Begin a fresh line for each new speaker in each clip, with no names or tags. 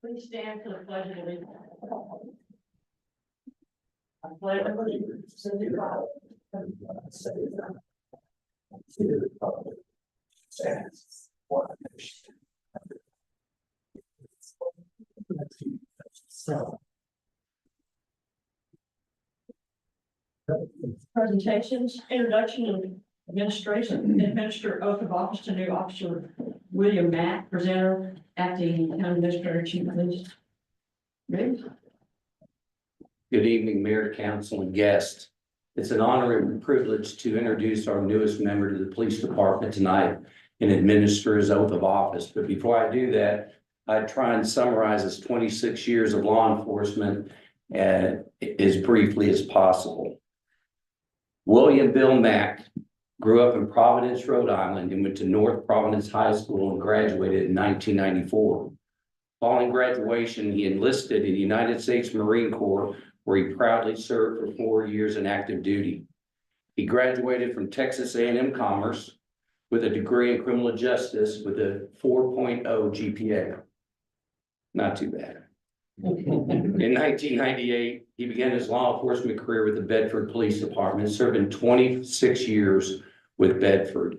Please stand for the pledge of allegiance. I pledge allegiance to the flag of the United States to the republic stands one nation. Presentations, introduction, and administration. Administer oath of office to new officer William Mack, presenter, acting county administrator, chief of police. Ready?
Good evening, Mayor, Council, and guests. It's an honor and privilege to introduce our newest member to the police department tonight and administer his oath of office. But before I do that, I try and summarize his 26 years of law enforcement as briefly as possible. William Bill Mack grew up in Providence, Rhode Island, and went to North Providence High School and graduated in 1994. Following graduation, he enlisted in the United States Marine Corps, where he proudly served for 4 years in active duty. He graduated from Texas A&M Commerce with a degree in criminal justice with a 4.0 GPA. Not too bad. In 1998, he began his law enforcement career with the Bedford Police Department, serving 26 years with Bedford.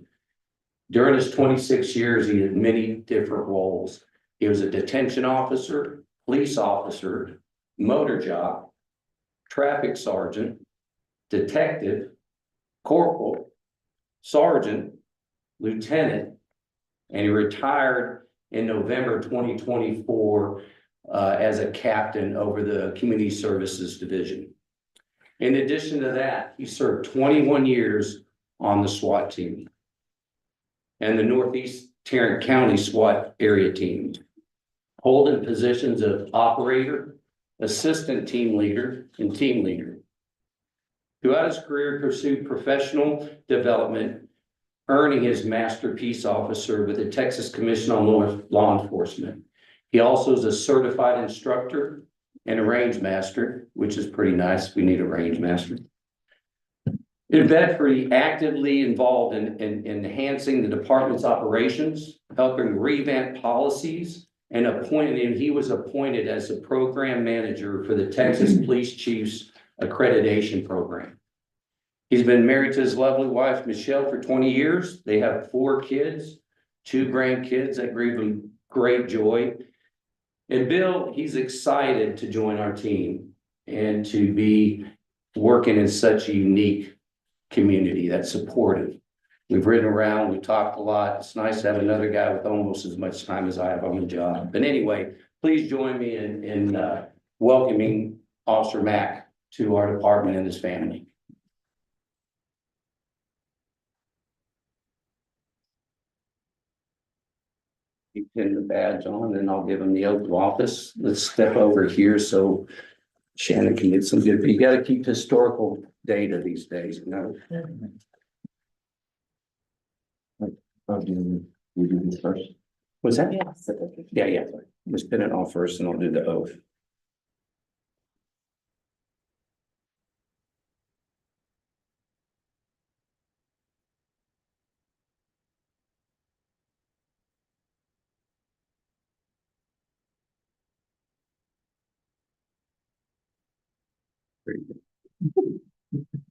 During his 26 years, he had many different roles. He was a detention officer, police officer, motor jock, traffic sergeant, detective, corporal, sergeant, lieutenant, and he retired in November 2024 as a captain over the Community Services Division. In addition to that, he served 21 years on the SWAT team and the Northeast Tarrant County SWAT area team, holding positions of operator, assistant team leader, and team leader. Throughout his career, he pursued professional development, earning his Master Peace Officer with the Texas Commission on Law Enforcement. He also is a certified instructor and a range master, which is pretty nice. We need a range master. In Bedford, he actively involved in enhancing the department's operations, helping revamp policies, and he was appointed as the program manager for the Texas Police Chiefs Accreditation Program. He's been married to his lovely wife, Michelle, for 20 years. They have 4 kids, 2 grandkids that bring him great joy. And Bill, he's excited to join our team and to be working in such a unique community that's supportive. We've ridden around, we've talked a lot. It's nice to have another guy with almost as much time as I have on the job. But anyway, please join me in welcoming Officer Mack to our department and his family. You pin the badge on, and I'll give him the oath of office. Let's step over here so Shannon can get some good, but you got to keep historical data these days, you know?
You do this first?
What's that?
Yes.
Yeah. Let's pin it on first and I'll do the oath.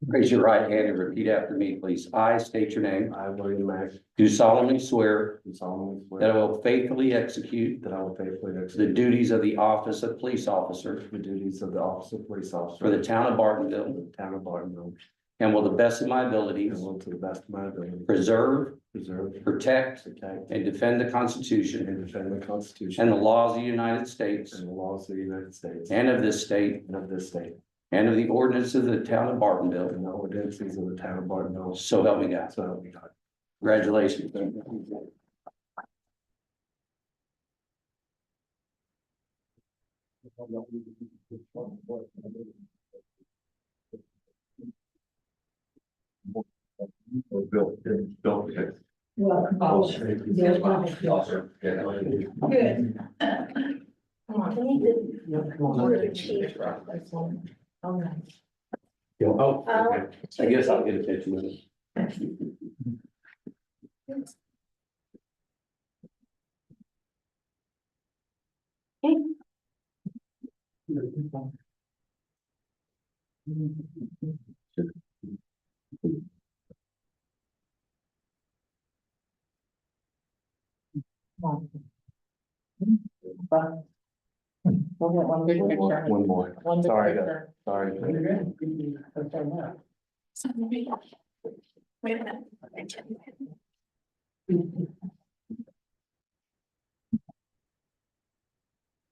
Raise your right hand and repeat after me, please. I state your name.
I, William Mack,
Do solemnly swear
do solemnly
that I
swear
will faithfully execute
that I will faithfully
the
execute
duties of the office of police officer
the duties of the office of police officer
for the town of
for
Bartonville,
the town of Bartonville,
and will, to the best of my
and
abilities,
will to the best of my ability
preserve,
preserve,
protect,
protect,
and defend the Constitution
and defend the Constitution
and the laws of the United States
and the laws of the United States
and of this state,
and of this state,
and of the ordinances of the town of Bartonville.
and the ordinances of the town of Bartonville.
So help me God.
So help me God.
Congratulations.
Welcome, officer. Yes, welcome.
Good. Come on. You're the chief. All right.
Oh, okay. I guess I'll get a picture with it.
We'll get one big picture.
One more.
One big
Sorry,
picture.
Sorry.
Wait a minute.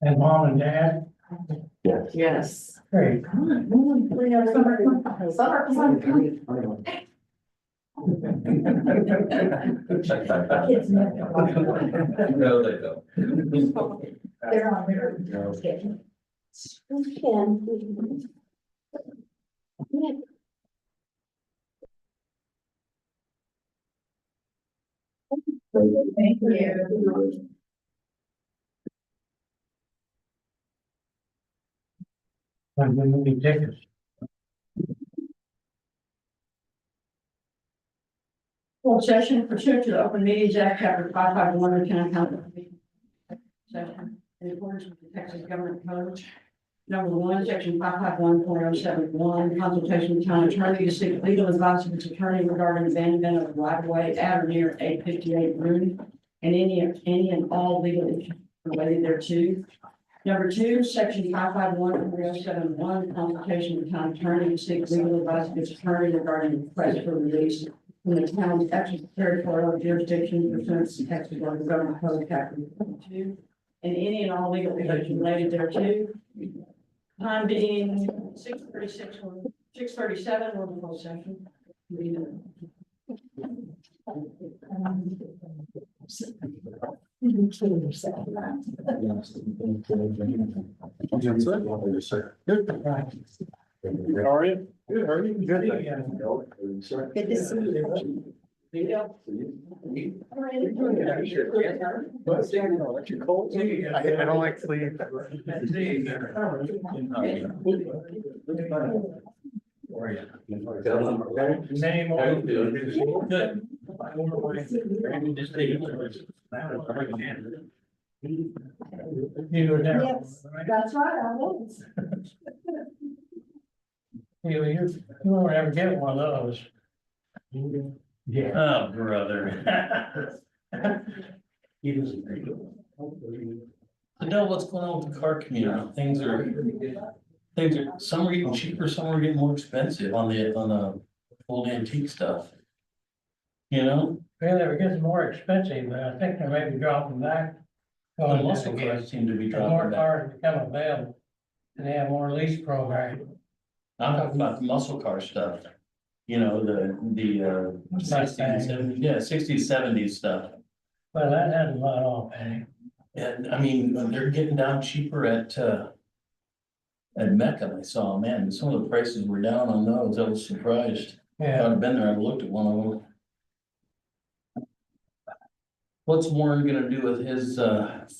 And mom and dad,
Yes.
Yes.
great.
No, they don't.
They're on there. Thank you.
I'm going to be tickets.
Full session pursuant to the Open Meetings Act, Chapter 551 of the County Council. Session. in accordance with the Texas Government Code. Number one, section 551.071, consultation with town attorney to seek legal advice of its attorney regarding abandonment of right of way at or near 858 Room and any and all legal issues related thereto. Number two, section 551.071, consultation with town attorney to seek legal advice of its attorney regarding the request for release from the town's extraterritorial jurisdiction pursuant to Texas Government Code Chapter 22, and any and all legal issues related thereto. Time being 6:36 or 6:37, we're in closed session.
How are you? Good, how are you? Good.
Good to see you.
I don't like sleep.
Many more. Good. You were there.
Yes,
right?
that's right, I was.
You won't ever get one of those. Yeah.
Oh, brother. I know what's going on with the car community. Things are, some are getting cheaper, some are getting more expensive on the old antique stuff. You know,
Well, they were getting more expensive, but I think they may be dropping back.
the
Going
muscle
down again.
cars seem to be
The more
dropping back.
cars become available, and they have more lease programs.
I'm talking about the muscle car stuff. You know, the sixties,
Mustang.
70s, yeah, 60s, 70s stuff.
Well, that hasn't let off any.
And I mean, they're getting down cheaper at Mecca. I saw, man, some of the prices were down on those. I was surprised. If I'd
Yeah,
have been there, I'd looked at one of them. What's Warren gonna do with his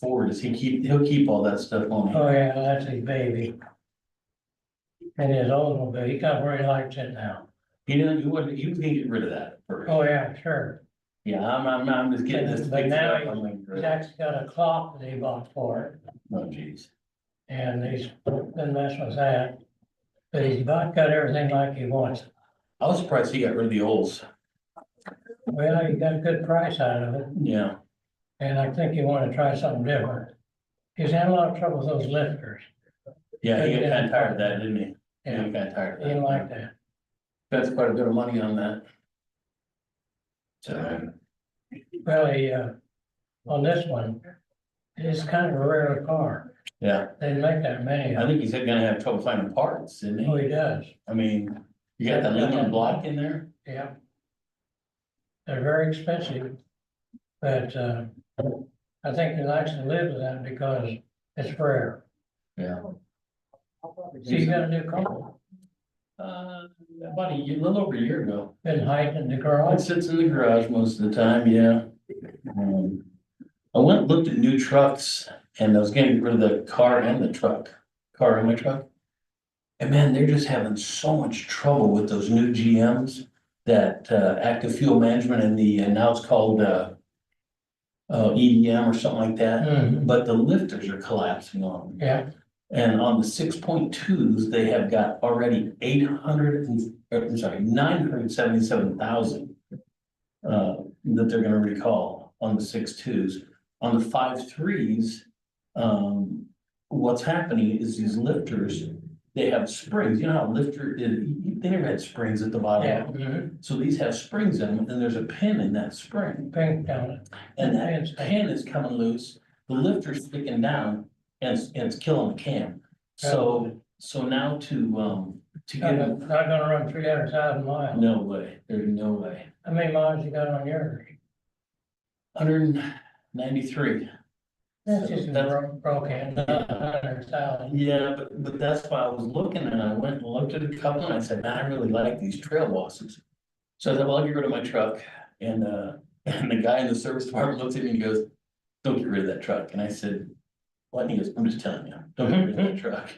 Ford? He'll keep all that stuff on
oh
him.
yeah, that's his baby. And his old one, he got where he likes it now.
You can get rid of that first.
Oh, yeah, sure.
Yeah, I'm just getting this.
But now
fixed up. I'm like,
He's actually got a clock that he bought for it,
oh geez.
and he's been messing with that. But he's about got everything like he wants.
I was surprised he got rid of the olds.
Well, he got a good price out of it,
Yeah,
and I think you want to try something different. He's had a lot of trouble with those lifters.
yeah, he got kind of tired of that, didn't he? He
Yeah,
got kind of tired
he
of
didn't
that.
like that.
That's quite a bit of money on that. So,
Well, he, on this one, it's kind of a rare car.
yeah,
They didn't make that many
I
of them.
think he's gonna have trouble finding parts, isn't
Oh,
he?
he does,
I mean, you got the aluminum block in there?
yeah. They're very expensive, but, I think he likes to live with that because it's rare.
Yeah.
So you got a new car,
About a little over a year ago.
been hiding in the
It
garage.
sits in the garage most of the time, yeah. I went and looked at new trucks and I was gonna get rid of the car and the truck, car and my truck. And man, they're just having so much trouble with those new GMs that active fuel management and now it's called EDM or something like that.
Mhm,
But the lifters are collapsing on them.
yeah,
And on the 6.2s, they have got already 977,000. That they're gonna recall on the 6.2s. On the 5.3s, what's happening is these lifters, they have springs, you know how they never had springs at the
yeah,
bottom. So these have springs in them, and there's a pin in that spring,
pink down it.
and that pin is coming loose, the lifter's sticking down, and it's killing the cam. So now to get,
Not gonna run 300,000 miles.
no way, there's no way.
How many miles you got on yours?
193.
That's just
That's-
broken, not 100,000.
Yeah, but that's why I was looking and I went and looked at a couple and I said, man, I really like these trail bosses. So I said, well, I'll get rid of my truck. And the guy in the service department looks at me and he goes, don't get rid of that truck. And I said, what? And he goes, I'm just telling you, don't get rid of that truck.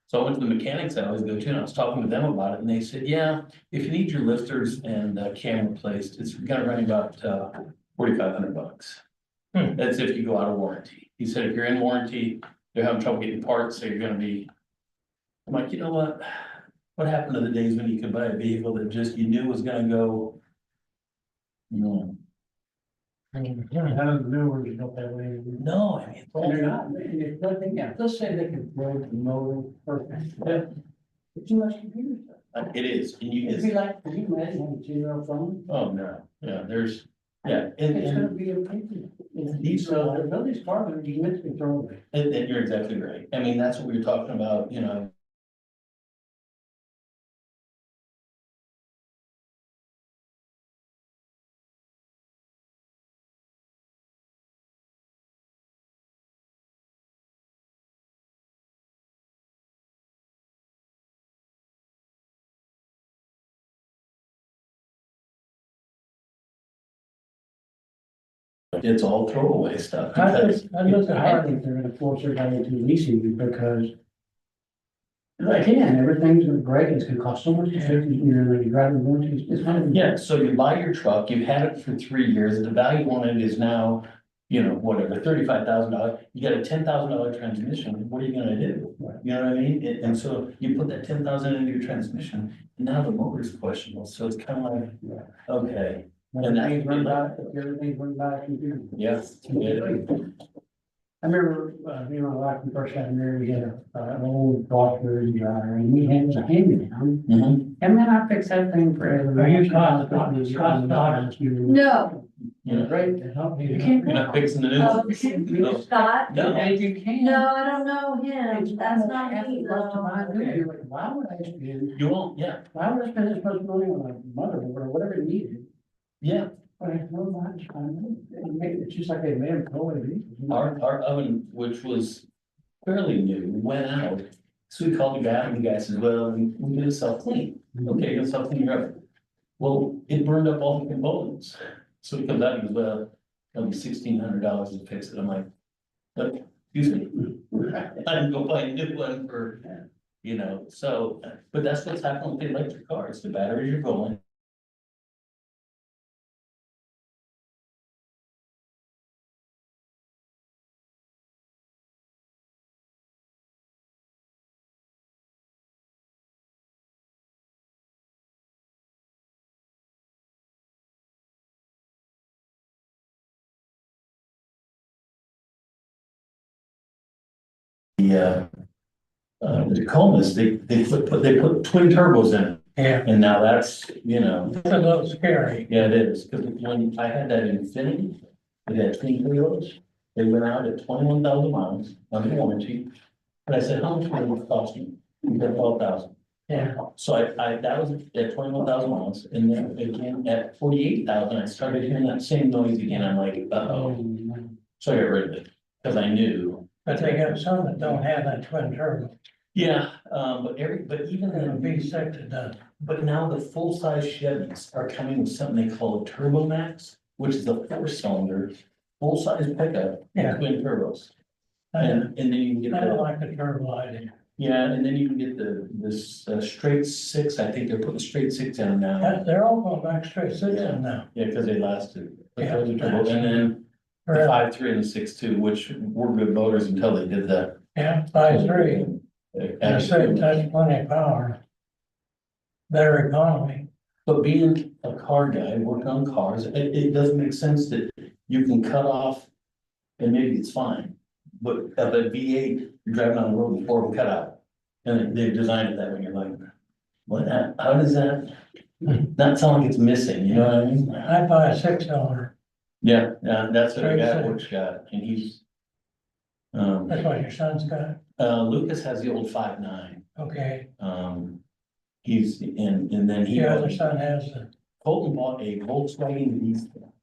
So I went to the mechanics I always go to and I was talking to them about it and they said, yeah, if you need your lifters and cam replaced, it's gonna run you about $4,500.
Hmm.
That's if you go out of warranty. he said, if you're in warranty, they're having trouble getting parts, so you're gonna be. I'm like, you know what? What happened to the days when you could buy a vehicle that just you knew was gonna go? No,
I mean, you know, none of the new ones don't that way.
no, I mean, it's all
They're not, and if, yeah, let's say they can build the motor perfect. It's too much computer stuff.
it is, and you
It'd
just,
be like, can you imagine having a 2-year-old phone?
oh, no, yeah, there's, yeah, and,
It's gonna
and,
be a pain.
These
So,
are-
they're these cars are you meant to control it.
and you're exactly right. I mean, that's what we were talking about, you know. It's all throwaway stuff because.
I look at Harley, if they're gonna force everybody into leasing because. Again, everything's gonna break, it's gonna cost so much to fix, you know, like you drive the warranty, it's not.
Yeah, so you buy your truck, you've had it for 3 years, the value on it is now, you know, whatever, $35,000. You got a $10,000 transmission, what are you gonna do? You know what I mean? And so you put that 10,000 into your transmission, and now the motor's questionable, so it's kind of like, okay.
Everything's run by, everything's run by a computer.
Yes.
I remember, me and my wife, when we first got married, we had an old Blackberry dryer, and we had, it was a hand-me-down.
Mhm.
And man, I fixed that thing forever.
Are you Scott?
No.
Yeah.
Great, to help me.
You can't-
You're not fixing the
Oh,
new. No.
Scott?
No.
And you can.
No, I don't know
It's
him, that's
almost
not
half
me
the cost of my new.
though.
You're like, why would I spend,
You won't, yeah,
why would I spend this much money on a motherboard or whatever it needed?
yeah.
But I know much, I know, it's just like a man totally.
Our oven, which was fairly new, went out. So we called the guy and the guy says, well, we need to self-clean. Okay, you'll self-clean your oven. Well, it burned up all the components. So he comes out and goes, well, it'll be $1,600 to fix it. I'm like, excuse me. I can go buy a new one for, you know, so, but that's what's happening with the electric cars. The batteries are going. The Tacomas, they put twin turbos in it.
Yeah,
And now that's, you know,
it's a little scary.
yeah, it is, because when I had that Infinity, it had twin turbos. They went out at 21,000 miles under warranty. And I said, how much would it cost me? He said 12,000.
Yeah.
So that was at 21,000 miles, and then again at 48,000, I started hearing that same noise again. I'm like, uh-oh. So I got rid of it, because I knew.
But they got some that don't have that twin turbo.
Yeah, but even
And a
then,
V6 it does.
but now the full-size Chevys are coming with something they call a Turbo Max, which is a 4-cylinder, full-size pickup,
Yeah.
twin turbos.
I
And then you can get
don't
the,
like the turbo idea.
yeah, and then you can get this straight 6, I think they're putting straight 6 in now.
They're all going back straight six
Yeah.
in now.
Yeah, because they lasted. But
Yeah.
those are turbo. And then the
Forever.
5.3 and the 6.2, which were good motors until they did that.
Yeah, 5.3, that's plenty of power. Better economy.
But being a car guy, working on cars, it doesn't make sense that you can cut off, and maybe it's fine. But of a V8, you're driving on the road before it cut out. And they've designed it that way, you're like, what, how does that not sound like it's missing, you know what I mean?
I'd buy a 6-cylinder,
Yeah, that's what I got,
Straight
Which got, and he's.
that's what your son's got,
Lucas has the old 5.9,
okay.
he's, and then he.
Your other son has the,
Colton bought a Volkswagen diesel.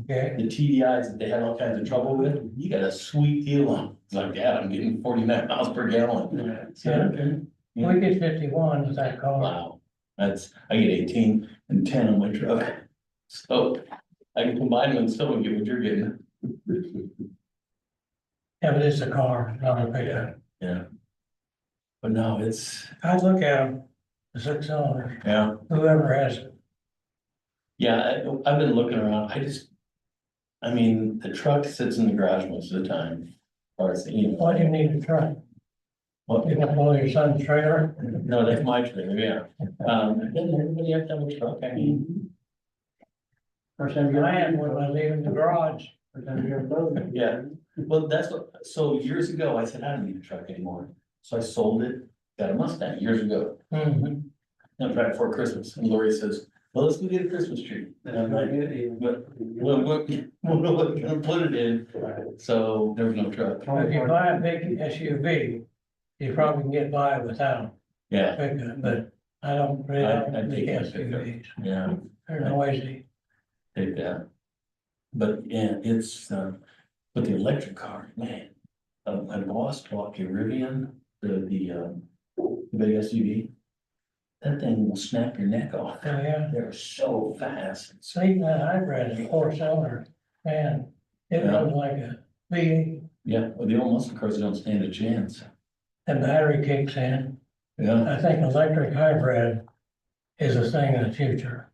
okay,
The TDIs that they had all kinds of trouble with, you got a sweet deal on. It's like, yeah, I'm getting 49 miles per gallon. So, okay.
we get 51 with that car.
Wow, I get 18 and 10 on my truck. So I can combine them and still get what you're getting.
Yeah, but it's a car, not a pickup.
Yeah. But no, it's,
I'd look at them, the 6-cylinder,
yeah,
whoever has it.
yeah, I've been looking around, I mean, the truck sits in the garage most of the time. Or it's, you know,
Why do you need a truck?
what,
You got one of your son's trailer?
no, that's my trailer, yeah. Doesn't everybody have to have a truck? I mean,
Or some I had one when I was in the garage. Or some your boat.
yeah, well, that's what, so years ago, I said, I don't need a truck anymore. So I sold it, got a Mustang years ago.
Mhm.
And right before Christmas, and Lori says, well, let's go get a Christmas tree. And I'm like, but, what are we gonna put it in? So there was no truck.
If you buy a big SUV, you probably can get by without
Yeah,
pickup, but I don't really
I'd
like big
take a pickup.
SUVs.
yeah,
They're noisy.
take that. But yeah, it's, but the electric car, man, I lost Rocky Rivian, the big SUV. That thing will snap your neck off.
Oh, yeah.
They're so fast.
See, that hybrid is 4-cylinder, man, it
Yeah.
runs like a V8.
Yeah, well, the old muscle cars don't stand a chance.
The battery kicks in.
Yeah,
I think electric hybrid is a thing of the future.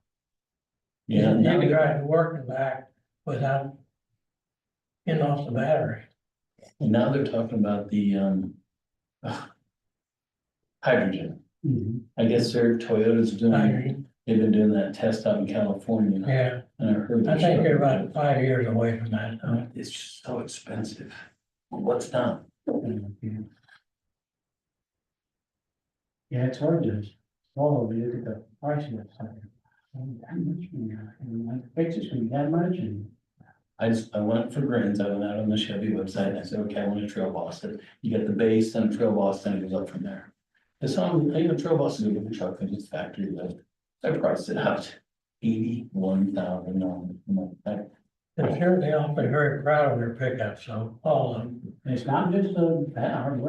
yeah.
You
Now,
can drive to work and back without getting off the battery.
and now they're talking about the hydrogen. I guess their Toyota's doing,
Hydrogen.
they've been doing that test out in California.
Yeah,
And I heard.
I think they're about 5 years away from that.
It's just so expensive. What's done?
Yeah, it's hard to swallow, you look at the price of it. How much, and I think it's gonna be that much, and
I went for grins, I went out on the Chevy website and I said, okay, I want a Trail Boss. You get the base and a Trail Boss, then it goes up from there. It's some, Trail Boss is a good truck, and it's factory lift. I priced it out $81,000.
They're certainly awfully very proud of their pickup, so all of them.
it's not just we're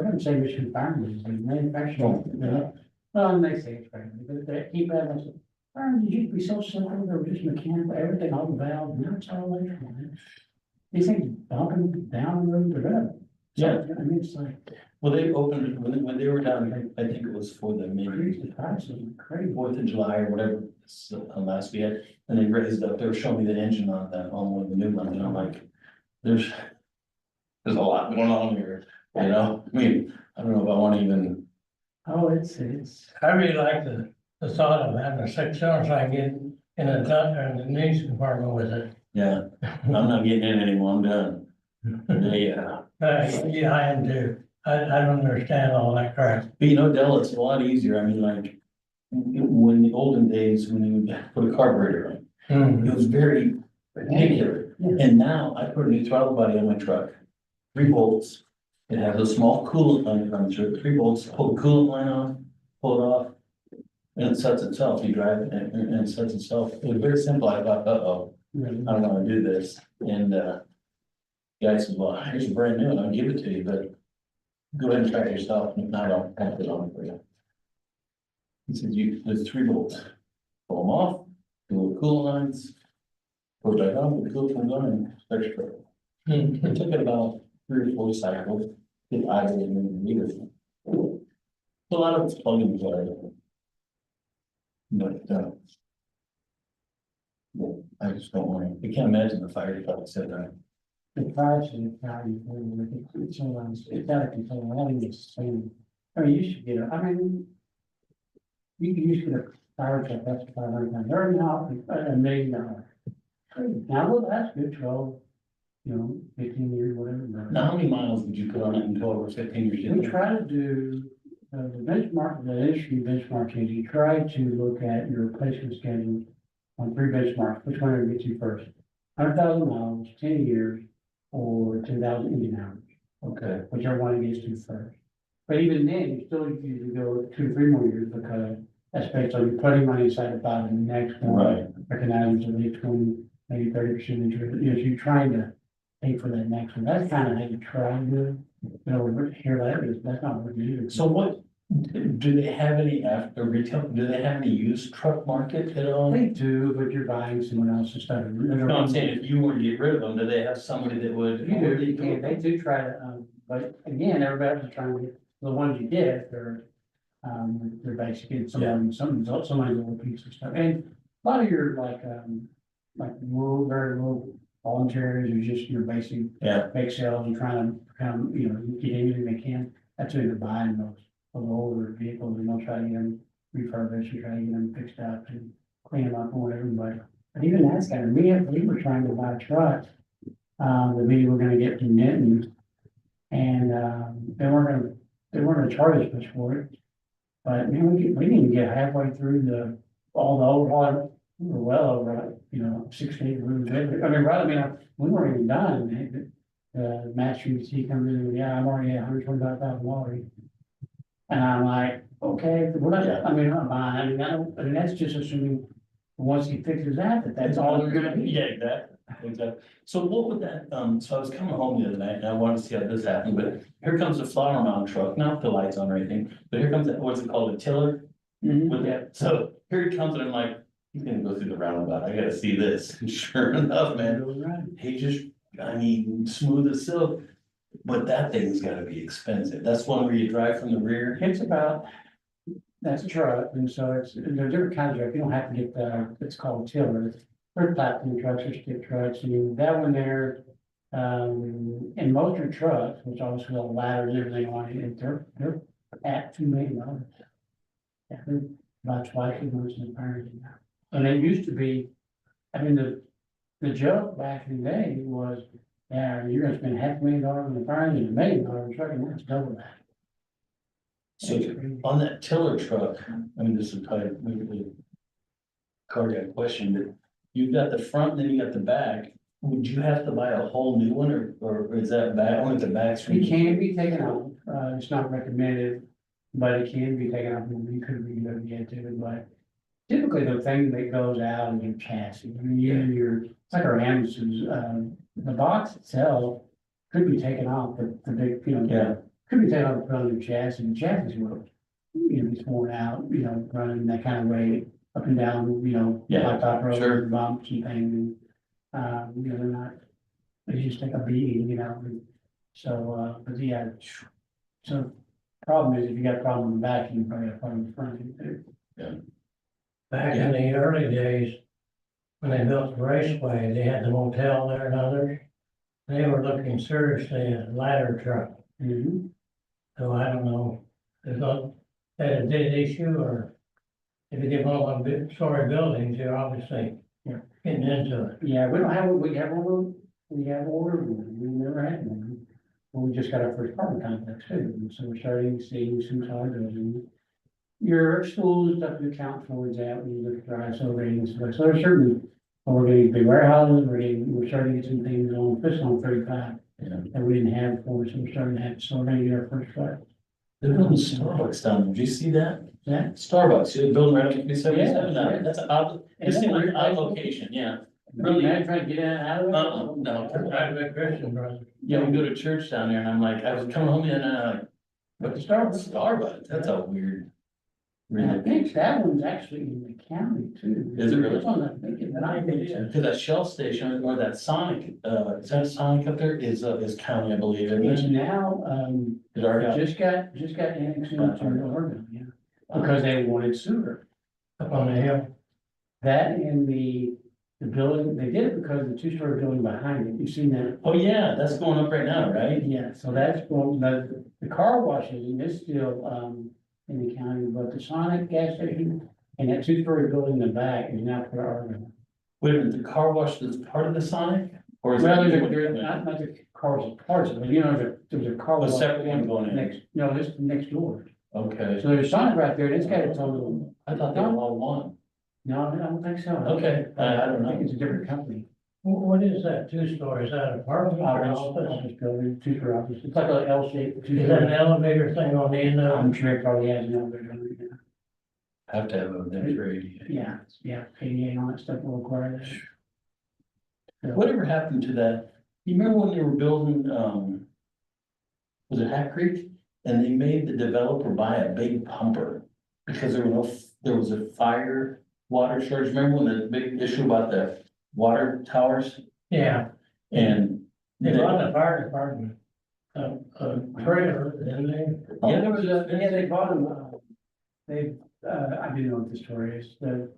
gonna say Michigan farmers, it's the manufacturing. Well, they say it's friendly, but they keep having, farmers used to be so simple, they were just mechanical, everything, all the valves, now it's all electrical. Man. These things bumping down the road, they're gonna.
Yeah.
I mean, it's like,
Well, they opened, it when they were down, I think it was for the
crazy,
maybe
the prices are crazy.
4th of July or whatever, last we had, and they raised up, they were showing me the engine on one of the new ones, and I'm like, there's a lot going on here, you know, I mean, I don't know if I wanna even,
Oh, it's,
I really like the thought of having a 6-cylinder so I can get in the dump or in the news compartment with it.
yeah, I'm not getting in anymore, I'm done. Yeah,
Yeah, I am too. I don't understand all that crap.
but you know, Dell, it's a lot easier, I mean, like, when the olden days, when you would put a carburetor in, it was very particular. And now I put a new throttle body on my truck, 3 bolts. It has a small coolant line that runs through it, 3 bolts, pull the coolant line off, pull it off. And it sets itself, you drive it and it sets itself. It was very simple. I thought, uh-oh, I don't wanna do this. And, guy says, well, here's a brand new one, I'll give it to you, but go ahead and try it yourself. And if not, I'll put it on for you. He said, there's 3 bolts, pull them off, do the coolant lines. Put it back on, put the coolant lines on and start your truck. It took it about 3 or 4 cycles, get idle and then meters. A lot of it's plug and play. But, yeah, I just don't want to, I can't imagine the fire department said that.
the price of the value, it's out of control, I think it's the same. I mean, you should get I mean. You can use a fire truck, that's $500, they're now $1 million. Now, well, that's good, 12, 15 years, whatever.
Now, how many miles would you put on it in 12 or 15 years?
We try to do, the benchmark, the industry benchmark is you try to look at your replacement schedule on 3 benchmarks, which one do you get to first? 100,000 miles, 10 years, or 10,000 engine hours,
Okay,
whichever one it gets to first. But even then, you still usually go 2 to 3 more years because that's based on you putting money aside to buy the next one.
right.
Recognizing at least 20, maybe 30% interest, so you're trying to pay for that next one. That's kind of how you try to do it. Here that is, that's not what you do.
So what, do they have any after retail, do they have any used truck market at all?
They do, but you're buying someone else's stuff.
No, I'm saying, if you were to get rid of them, do they have somebody that would?
You can, they do try to, but again, everybody's trying to get, the ones you get, they're basically somebody's old piece of stuff. And a lot of your like rural, very rural volunteers, or just your basic.
Yeah.
Bake sales and trying to come, get anything they can, that's who they're buying those older vehicles, and they'll try to get them refurbished and try to get them fixed up and clean them up or whatever, but even that's kind of, we were trying to buy a truck. That we were gonna get from Denton. And, they weren't gonna charge us much for it. But man, we didn't even get halfway through all the old one, we were well over, 6 8 rooms. We weren't even done. Master, he comes in, and, yeah, I'm already at $125,000. And I'm like, okay, we're not, I'm not buying, that's just assuming, once he fixes that's all they're gonna be.
Yeah, exactly. So what would that, so I was coming home the other night and I wanted to see how this happened, but here comes the flower mound truck, not with the lights on or anything, but here comes, what's it called, a tiller? With that, so here it comes and I'm like, he's gonna go through the roundabout, I gotta see this, and sure enough, man, he just, smooth as silk. But that thing's gotta be expensive, that's one where you drive from the rear.
It's about, that's a truck, and so there's different kinds of truck, you don't have to get it's called a tiller. There's platform trucks or skip trucks, and that one there, and most of trucks, which obviously have ladders and everything on it, they're at $2 million. Yeah, they're about twice as much as the parents now. And it used to be, the joke back in the day was, yeah, you're gonna spend $500,000 on the parents and $1 million on the truck, and that's double that.
So on that tiller truck, this is probably maybe a cardiac question, but you've got the front, then you got the back. Would you have to buy a whole new one or is that back, only the back's?
It can be taken off, it's not recommended, but it can be taken off, and you could get to it, but typically the thing that goes out is your chassis, it's like our Amazons, the box itself could be taken off, but the big,
Yeah.
could be taken off and put on your chassis, and chassis will, be torn out, running that kind of way, up and down,
Yeah,
blacktop roads,
sure.
bumps and things, and, they're not, they just take a beating, and so, but yeah, so problem is, if you got a problem in the back, you probably have a problem in the front too.
Back in the early days, when they built the raceway, they had the motel there and others. They were looking seriously at ladder truck. So I don't know, if that a dead issue, or if you get one big story buildings, you're obviously getting into it.
Yeah, we don't have, we have one, we never had one. Well, we just got our first apartment complex too, and so we're starting to see some charges and your schools and stuff to account for that when you look at the ISO ratings. So there's certainly, we're getting big warehouses, we're starting to get some things on, especially on 35. That we didn't have before, so we're starting to have, so we're gonna get our first truck.
They're building Starbucks down there, did you see that?
Yeah.
Starbucks, you're building right up to 377
Yeah,
now, that's an odd, it seems like an odd location, yeah. Really?
Man, trying to get out of it?
No.
I've been Christian, brother.
Yeah, we go to church down there and I'm like, I was coming home and I'm like, but the Starbucks, that's a weird.
And I
Really,
think that one's actually in the county too.
Is it really?
That's what I'm thinking, but I think so.
because that Shell station or that Sonic, is that Sonic up there is county, I believe, isn't
It's
it?
now,
It already,
just got annexed into Oregon, yeah, because they wanted sewer.
Up on the hill.
That and the building, they did it because the two-story building behind it, you've seen that?
oh yeah, that's going up right now, right?
Yeah, so that's, well, the car washes is still, in the county, but the Sonic gas station and that two-story building in the back is now for Oregon.
Wait a minute, the car wash is part of the Sonic? Or is
Well,
that?
there's not the cars, parts of it, there's a car.
A
wash
separate one going in.
Next, no, this next door.
Okay,
So there's Sonic right there, and it's got its own,
I thought they were all one.
no, I don't think so.
Okay, I don't know.
think it's a different company.
What is that, 2 stories, is that apartment or office?
Office building, two-story office, it's like a L-shaped.
Is that an elevator thing on the end of
I'm
it?
sure it probably has an elevator on it,
Have to have a next ADA.
yeah, ADA and all that stuff will require that.
Whatever happened to that? You remember when they were building, was it Hat Creek? And they made the developer buy a big pumper because there was a fire water shortage. Remember when the big issue about the water towers
Yeah,
and?
they bought the fire department, a trailer, and they.
Yeah, there was they bought them, I do know what the story is,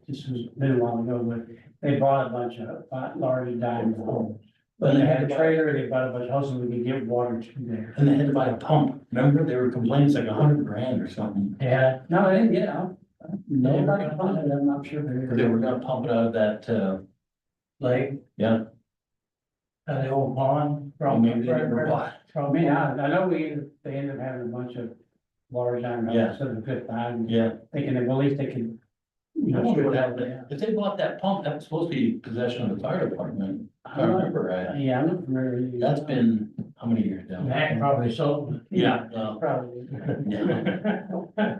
this was been a while ago, but they bought a bunch of large diamond homes. But they had a trailer, they bought a bunch of houses, we could get water to there.
And they had to buy a pump. Remember, they were complaining it's like $100,000 or something.
Yeah, no, I didn't get out. No, I'm not sure.
They were gonna pump it out of that,
Like,
yeah,
the old pond.
or maybe they never bought.
I mean, I know they ended up having a bunch of waters down there,
Yeah.
instead of 5th,
Yeah.
thinking that, well, at least they could. You
I
know,
wonder
sort
what
that
happened.
out.
If they bought that pump, that was supposed to be possession of the fire department, if I remember right.
Yeah, I'm not familiar.
That's been, how many years now?
Mac probably sold it.
Yeah, well,
Probably.
yeah.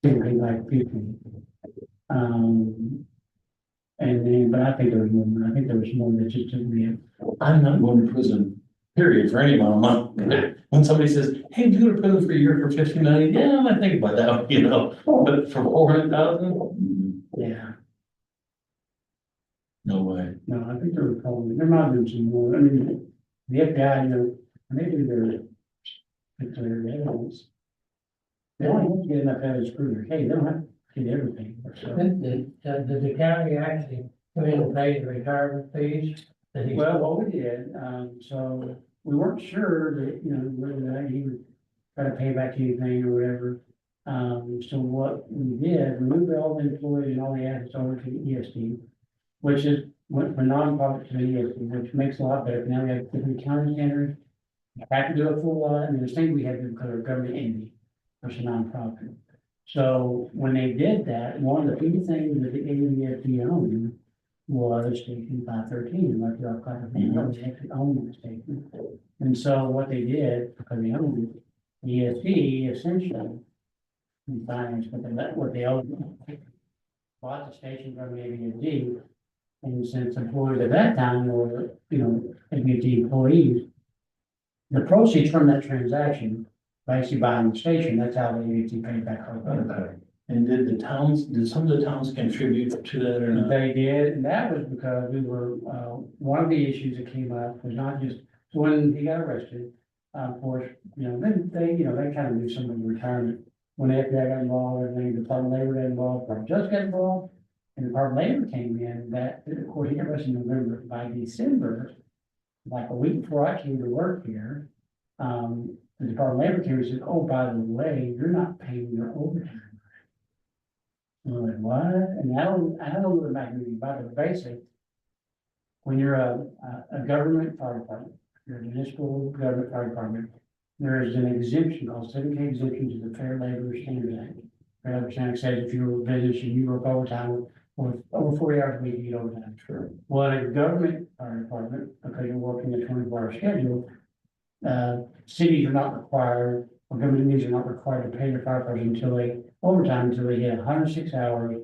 Anything like people. And then, but I think there was more, I think there was more that just didn't be.
I'm not going to prison, period, for any amount of money. When somebody says, hey, you go to prison for a year for 50 million, yeah, I might think about that, you know, but for 400,000?
Yeah,
No way.
no, I think there were probably, there might have been some more, I mean, the FBI, you know, when they do their evidence. They only have to get enough evidence to prove their case, they don't have to get everything, so.
Did the county actually come in and pay the retirement fees? That he-
Well, what we did, so we weren't sure that, you know, whether that he would try to pay back anything or whatever. So what we did, we moved all the employees and all the assets over to the ESD, which is, went from nonprofit to the ESD, which makes it a lot better. Now we have different accounting standards. You have to do a full audit, and the same we had to because of government entity versus nonprofit. So when they did that, one of the few things that the AESD owned was station 513, like the archive, they actually owned the station. And so what they did, because they owned it, ESD essentially, in finance, but they let what they owned, bought the station from the AESD. And since employees at that time were, you know, AESD employees, the proceeds from that transaction, basically buying the station, that's how the AESD paid back our money.
Okay. And did some of the towns contribute to that or not?
They did, and that was because we were, one of the issues that came up was not just, so when he got arrested, of course, you know, then they kind of knew some of the retirement. When the FBI got involved, everything, the Department of Labor got involved, Department of Justice got involved, and the Department of Labor came in, that, of course, he got arrested in November. By December, like a week before I came to work here, the Department of Labor came and said, oh, by the way, you're not paying your overtime. And I'm like, what? And I don't know the magnitude, but the basic. When you're a government fire department, you're a municipal government fire department, there is an exemption called 7K exemption to the Fair Labor Standards Act. Fair Labor Standards says if you're a business and you work overtime, or over 40 hours a week, you get overtime.
Sure.
Well, in a government fire department, because you're working a 24-hour schedule, cities are not required, or government entities are not required to pay their firefighters until they, overtime, until they hit 106 hours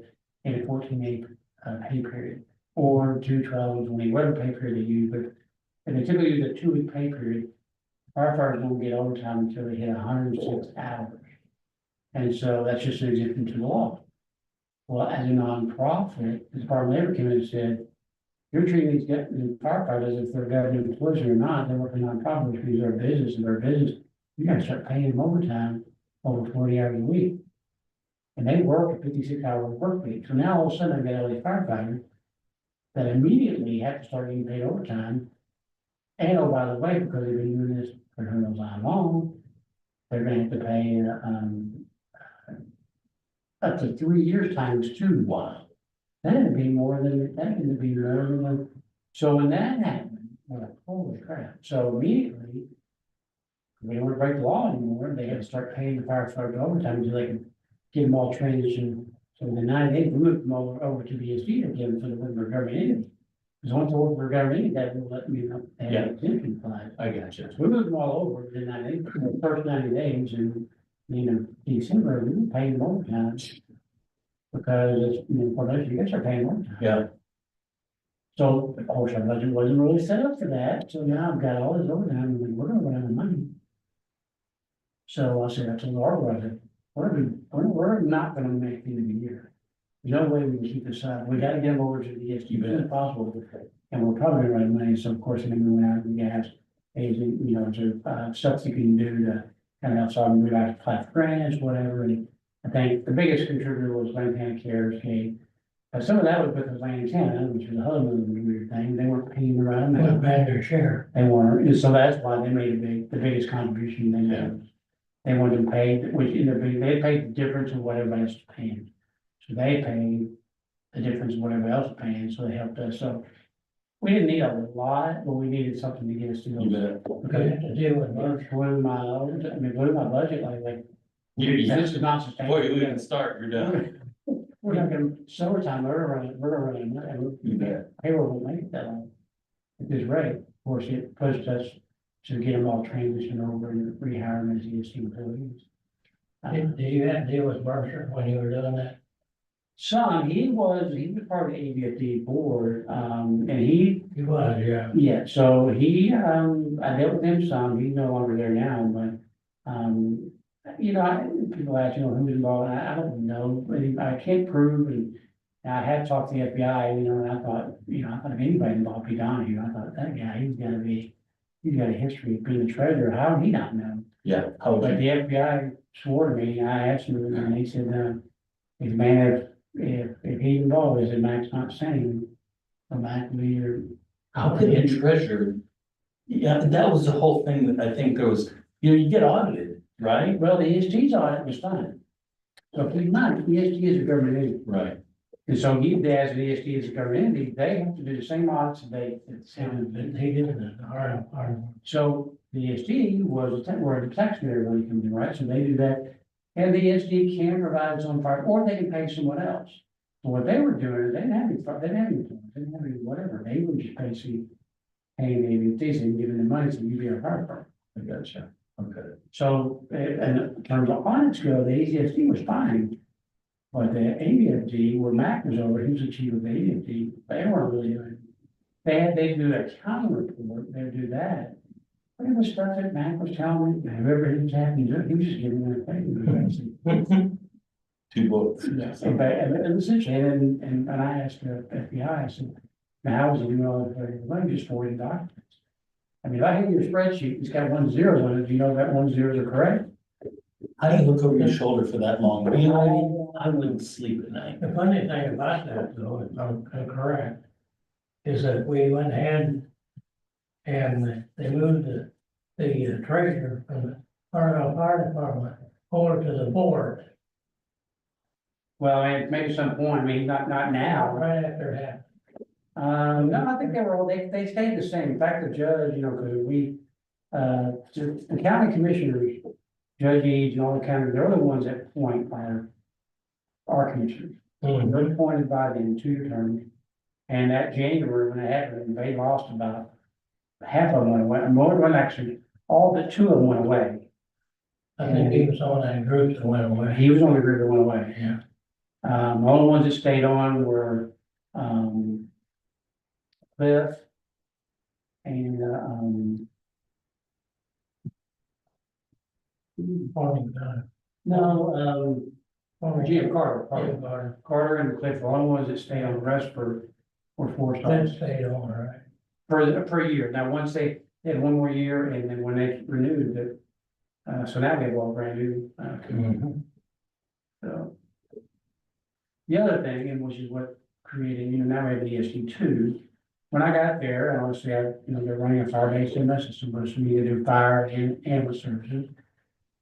in a 14-day pay period, or 2, 12, and 20, whatever pay period they use, but if they typically use a 2-week pay period, firefighters don't get overtime until they hit 106 hours. And so that's just an exemption to the law. Well, as a nonprofit, the Department of Labor came in and said, you're treating these firefighters as if they're government employees or not, they work in nonprofit, which means they're a business, and they're a business, you gotta start paying them overtime over 40 hours a week. And they work a 56-hour work week, so now all of a sudden I've got all these firefighters that immediately have to start getting paid overtime. And oh, by the way, because they've been doing this for who knows how long, they're gonna have to pay, up to 3 years times 2. Wow. That'd be more than, that could be more than, so when that happened, we're like, holy crap, so immediately. They don't want to break the law anymore, they had to start paying the firefighters overtime until they could get them all transitioned. So in the 9 days, we moved them all over to the ESD to give them for the government entity. Because once the worker got ready, that will let me know, they had
Yeah.
exemption applied.
I got you.
We moved them all over in the first 90 days and, December, we were paying overtime. Because it's, for those, you guys are paying overtime.
Yeah,
So, of course, our budget wasn't really set up for that, so now I've got all this overtime, and we're gonna run out of money. So I said, I told Laura, I said, we're not gonna make the end of the year. There's no way we can keep this up, we gotta get them over to the ESG as soon as possible, and we're probably gonna run out of money, so of course, then we went out and we asked, stuff you can do to kind of help, so we like to apply for grants, whatever, and I think the biggest contributor was Lantana Cares came. Some of that was because Lantana, which was a whole other weird thing, they weren't paying the right
They
amount.
paying their share.
They weren't, and so that's why they made the biggest contribution they made. They wanted them paid, which ended up being, they paid the difference of what everybody else was paying. So they paid the difference of what everybody else was paying, so they helped us, so. We didn't need a lot, but we needed something to get us to
you
go.
bet.
We have to deal with merge.
Blew my budget, like,
Yeah.
this is not sustainable.
Before you even start, you're done.
We're not gonna, summertime, we're gonna run,
You bet.
payroll won't make it that long. At this rate, of course, it pushed us to get them all transitioned over and rehire them as EST employees.
Did you have to deal with Mercer when you were doing that?
Son, he was part of the ABFD board, and he,
You was, yeah.
yeah, so he, I dealt with him some, he's no longer there now, but, people ask, who's involved, and I don't know, I can't prove, and I had talked to the FBI, and I thought, I thought if anybody involved P. Donahue, I thought that guy, he's got a history of being a treasurer, how would he not know?
Yeah, how
But
would
the
you?
FBI swore to me, I asked him, and he said, if the man, if he's involved, is it Max not saying, or Max will either.
How could a treasurer? Yeah, that was the whole thing that I think there was, you get audited, right?
Well, the EST's audit was fine. So keep in mind, EST is a government entity,
Right.
and so you, as the EST is a government entity, they have to do the same audits that they.
And he did it, our.
So the EST was, where the taxpayer money comes in, right, so they do that. And the ESD can provide its own part, or they can pay someone else. So what they were doing, they didn't have any, they didn't have any, they didn't have any whatever, they were just basically paying the ESDs and giving them money to you be a fire department.
I gotcha. Okay.
So, and in terms of audits go, the ESD was fine. But the ABFD, where Mac was over, he was the chief of the ABFD, they weren't really doing. They do a county report, they do that. But it was stuff that Mac was telling me, whoever he was having to do, he was just giving them a thing.
Two books.
And essentially, and I asked the FBI, I said, now how was he doing all this? Well, he just forwarded documents. I mean, if I have your spreadsheet, it's got 1 0 on it, do you know that 1 0s are correct?
How do you look over your shoulder for that long? You know what I mean? I wouldn't sleep at night.
The funny thing about that, though, if I'm correct, is that we went ahead and they moved the treasurer from the fire department over to the board
Well, and maybe some point, I mean, not now.
right after that.
No, I think they were all, they stayed the same. In fact, the judge, because we, the county commissioners, Judge Eads and all the county, they're the ones that appoint our commissioners. They're appointed by them 2 terms. And that January, when it happened, they lost about half of them went away, more, well, actually, all but 2 of them went away.
I think he was on that group that went away.
He was on the group that went away.
Yeah.
The only ones that stayed on were, Cliff and,
Farming,
no, Jim Carter,
Jim Carter.
Carter and Cliff were the only ones that stayed on, the rest were 4
Then
stars
stayed on, right?
per year. Now, once they had 1 more year, and then when they renewed it, so now they have all brand new, so. The other thing, and which is what created, now we have the ESD2. When I got there, and obviously they're running a fire-based EMS system, but it's for me to do fire and ambulance services.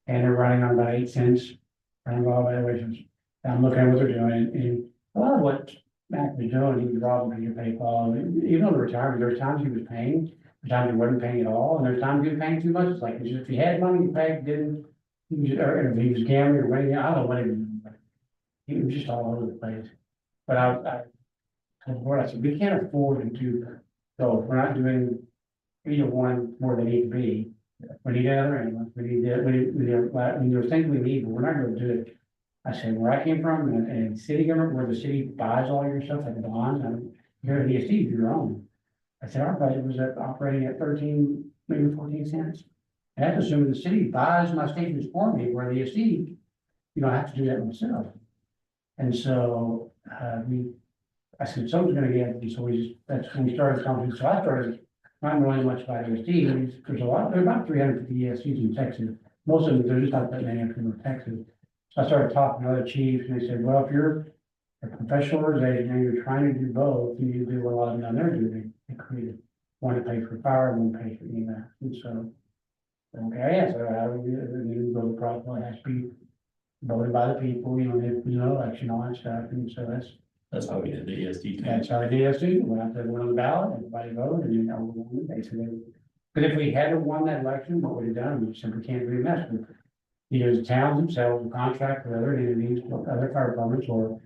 And they're running on about 8 cents, running all evaluations. I'm looking at what they're doing, and a lot of what Mac was doing, he was robbing your pay Paul. Even on the retirement, there were times he was paying, there's times he wasn't paying at all, and there's times he was paying too much. It's like, if he had money, he paid, didn't, he was, or if he was gambling or winning, I don't know what he was doing, but he was just all over the place. But I I said, we can't afford to do that. So if we're not doing either one where they need to be. We need another ambulance, we need that, there's things we need, but we're not gonna do it. I said, where I came from, and city government, where the city buys all your stuff, like the bonds, and you're an ESD, you're your own. I said, our budget was operating at 13, maybe 14 cents. And that's assuming the city buys my stations for me, where the ESD, you know, I have to do that myself. And so, I said, someone's gonna get it, and so that's when we started talking, so I started, not knowing much about ESD, there's about 350 ESDs in Texas. Most of them, there's just not that many of them in Texas. So I started talking to other chiefs, and they said, well, if you're a professional organization and you're trying to do both, you need to do what a lot of them they're doing. They created one to pay for fire, one to pay for EMS, and so. Okay, so how do we do it? And then go to the process, it has to be voted by the people, you know, there's no election, all that stuff, and so
That's how we did the ESD too.
that's how they did ESD, went out there, went on the ballot, everybody voted, and then we won basically. But if we hadn't won that election, what would have done, we simply can't do that. Either the towns themselves will contract with other entities, other fire departments, or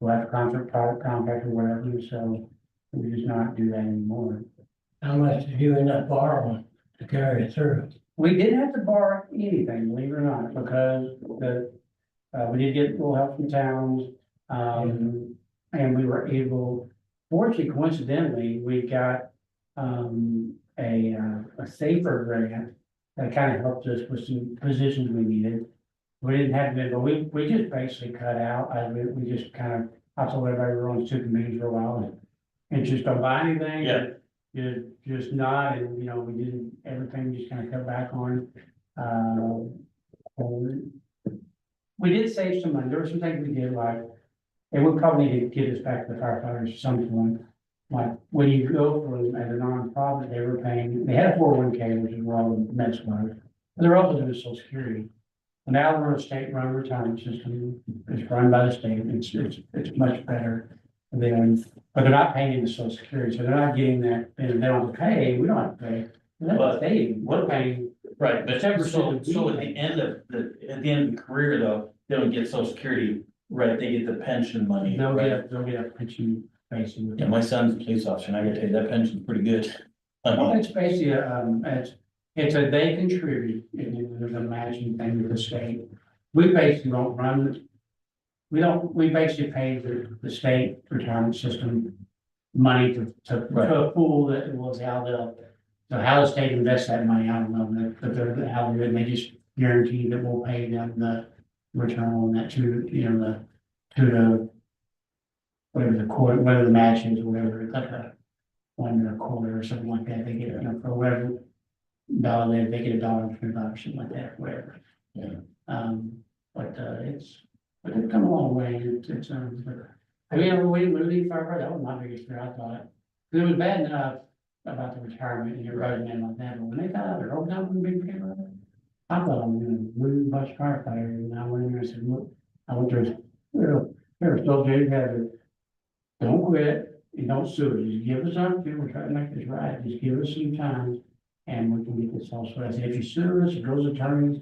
we'll have to contract, private contract or whatever, so we just not do that anymore.
How much did you end up borrowing to carry it through?
We didn't have to borrow anything, believe it or not, because we did get a little help from towns, and we were able, fortunately, coincidentally, we got, a safer grant that kind of helped us with some positions we needed. We didn't have to, but we just basically cut out, we just kind of, I told everybody we're on 2 committees for a while, and just don't buy anything.
Yeah.
Just not, and, you know, we didn't, everything just kind of cut back on. We did save some money, there were some things we did, like, and we probably need to get this back to the firefighters at some point. Like, when you go from, as a nonprofit, they were paying, they had a 401k, which is where all the meds was, but they're also doing social security. And now we're a state-run retirement system, it's run by the state, it's much better than, but they're not paying the social security, so they're not getting that, and they don't have to pay, we don't have to pay.
But-
We're paying,
Right, but so,
10%
so at the end of the career though, they don't get social security, right, they get the pension money,
they'll
right?
get a pension basically.
Yeah, my son's a police officer and I gotta tell you, that pension's pretty good. I
Well,
mean,
it's basically, it's a, they contribute, and then there's a matching thing with the state. We basically don't run, we basically pay the state retirement system money to a pool that was how so how the state invests that money, I don't know, but they're, how they, they just guarantee that we'll pay them the return on that to the whatever the court, whatever the match is, or whatever, it's like a 1 quarter or something like that, they get, you know, for whatever dollar, they get $1.25 or something like that, whatever.
Yeah.
But it's come a long way, it's, I mean, we leave firefighter, that was my biggest fear, I thought. It was bad enough about the retirement and everybody and like that, but when they got out there, overtime was a big deal. I thought I was gonna lose a bunch of firefighters, and I went in there and said, look, I went there, they were still doing that, don't quit and don't sue us, just give us something, we're trying to make this right, just give us some time. And we can get this all sorted. I said, if you sue us, it goes to attorneys.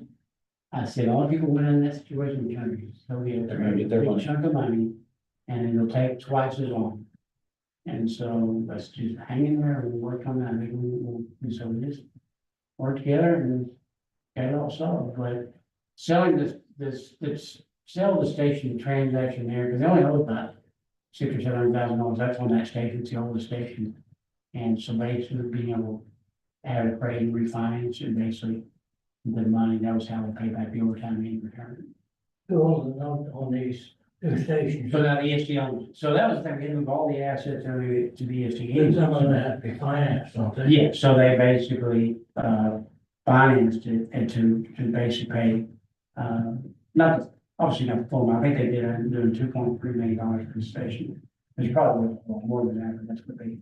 I said, all people win in that situation, with attorneys, so
They're gonna get their
big
money.
chunk of money, and it'll take twice as long. And so let's just hang in there and work on that, maybe and so we just work together and get it all solved, but selling this sell the station transaction there, because they only owe about $600,000 or $700,000, that's on that station, it's the oldest station. And so basically being able to have it paid and refinance and basically the money, that was how we pay back the overtime in return.
Who owns the note on these 2 stations?
So now the ESG owns, so that was the thing, we moved all the assets to the
And some of them
ESG.
have to be financed, don't they?
Yeah, so they basically, financed it and to basically pay, not, obviously not full amount, I think they did, doing $2.3 million for the station. It's probably worth a lot more than that, but that's what they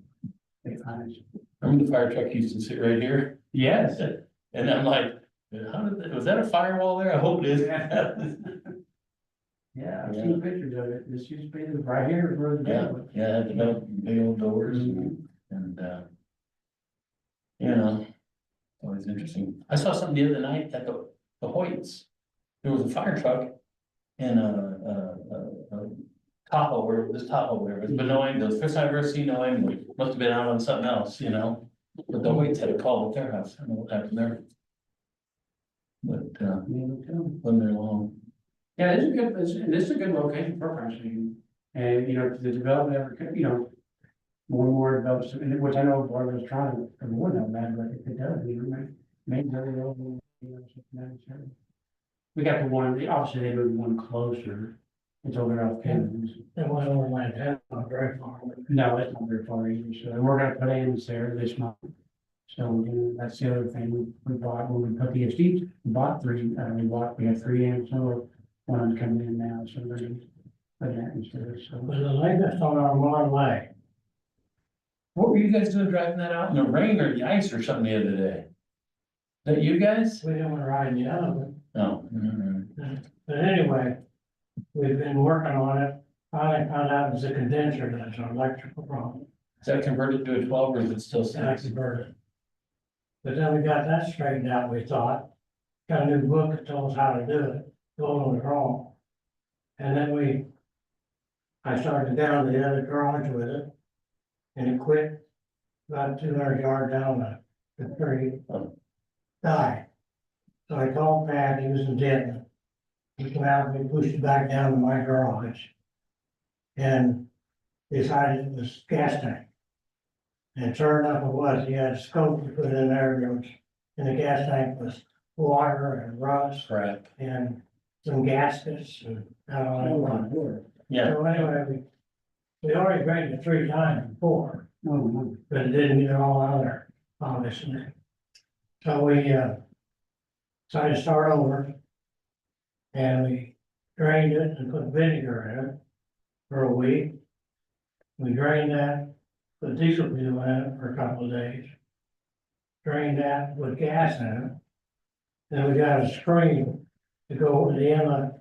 financed.
remember the fire truck used to sit right here?
Yes.
And I'm like, was that a firewall there? I hope it is.
Yeah, I've seen pictures of it, this used to be right here where the
Yeah,
bed was.
yeah, it had the big old doors and, you know, always interesting. I saw something the other night at the Hoyts. There was a fire truck and a Tahoe, where this Tahoe, where it was, but no ambulance, first time I've ever seen no ambulance, must have been out on something else, you know? But the Waits had a call at their house, I don't know what happened there. But, wasn't very long.
Yeah, it's a good, this is a good location for pricing. And, you know, the development, you know, more and more develops, and which I know Bartonville is trying to avoid that, but if it does, you know, maybe very well, you know, something necessary. We got the one, obviously they moved one closer. It's over off Kennedy.
That went over my head, not very far.
No, it's not very far either, so and we're gonna put ambulance there this month. So, you know, that's the other thing we bought, when we put the estate, we bought we have three ambulances, so one's coming in now, so we're gonna put that instead, so.
Was the latest on our Model A.
What were you guys doing driving that out in the rain or the ice or something the other day? That you guys?
We didn't want to ride in the other,
No.
but anyway, we've been working on it. Finally found out it's a condenser that's an electrical problem.
Is that converted to a 12 or is it still
That's
6?
converted. But then we got that straightened out, we thought. Got a new book that told us how to do it, going was wrong. And then I started down the other garage with it. And it quit about 200 yards down the tree. Died. So I called Pat, he was in Denton. He came out and we pushed it back down to my garage. And decided it was gas tank. And sure enough it was, he had a scope to put in there, and the gas tank was water and rust
Crap.
and some gaskets and I don't know what.
Yeah.
So anyway, we already drained it 3 times before,
Oh,
but it didn't get it all out there, obviously. So we decided to start over. And we drained it and put vinegar in it for a week. We drained that, put diesel fuel in it for a couple of days. Drained that, put gas in it. Then we got a screen to go over the inlet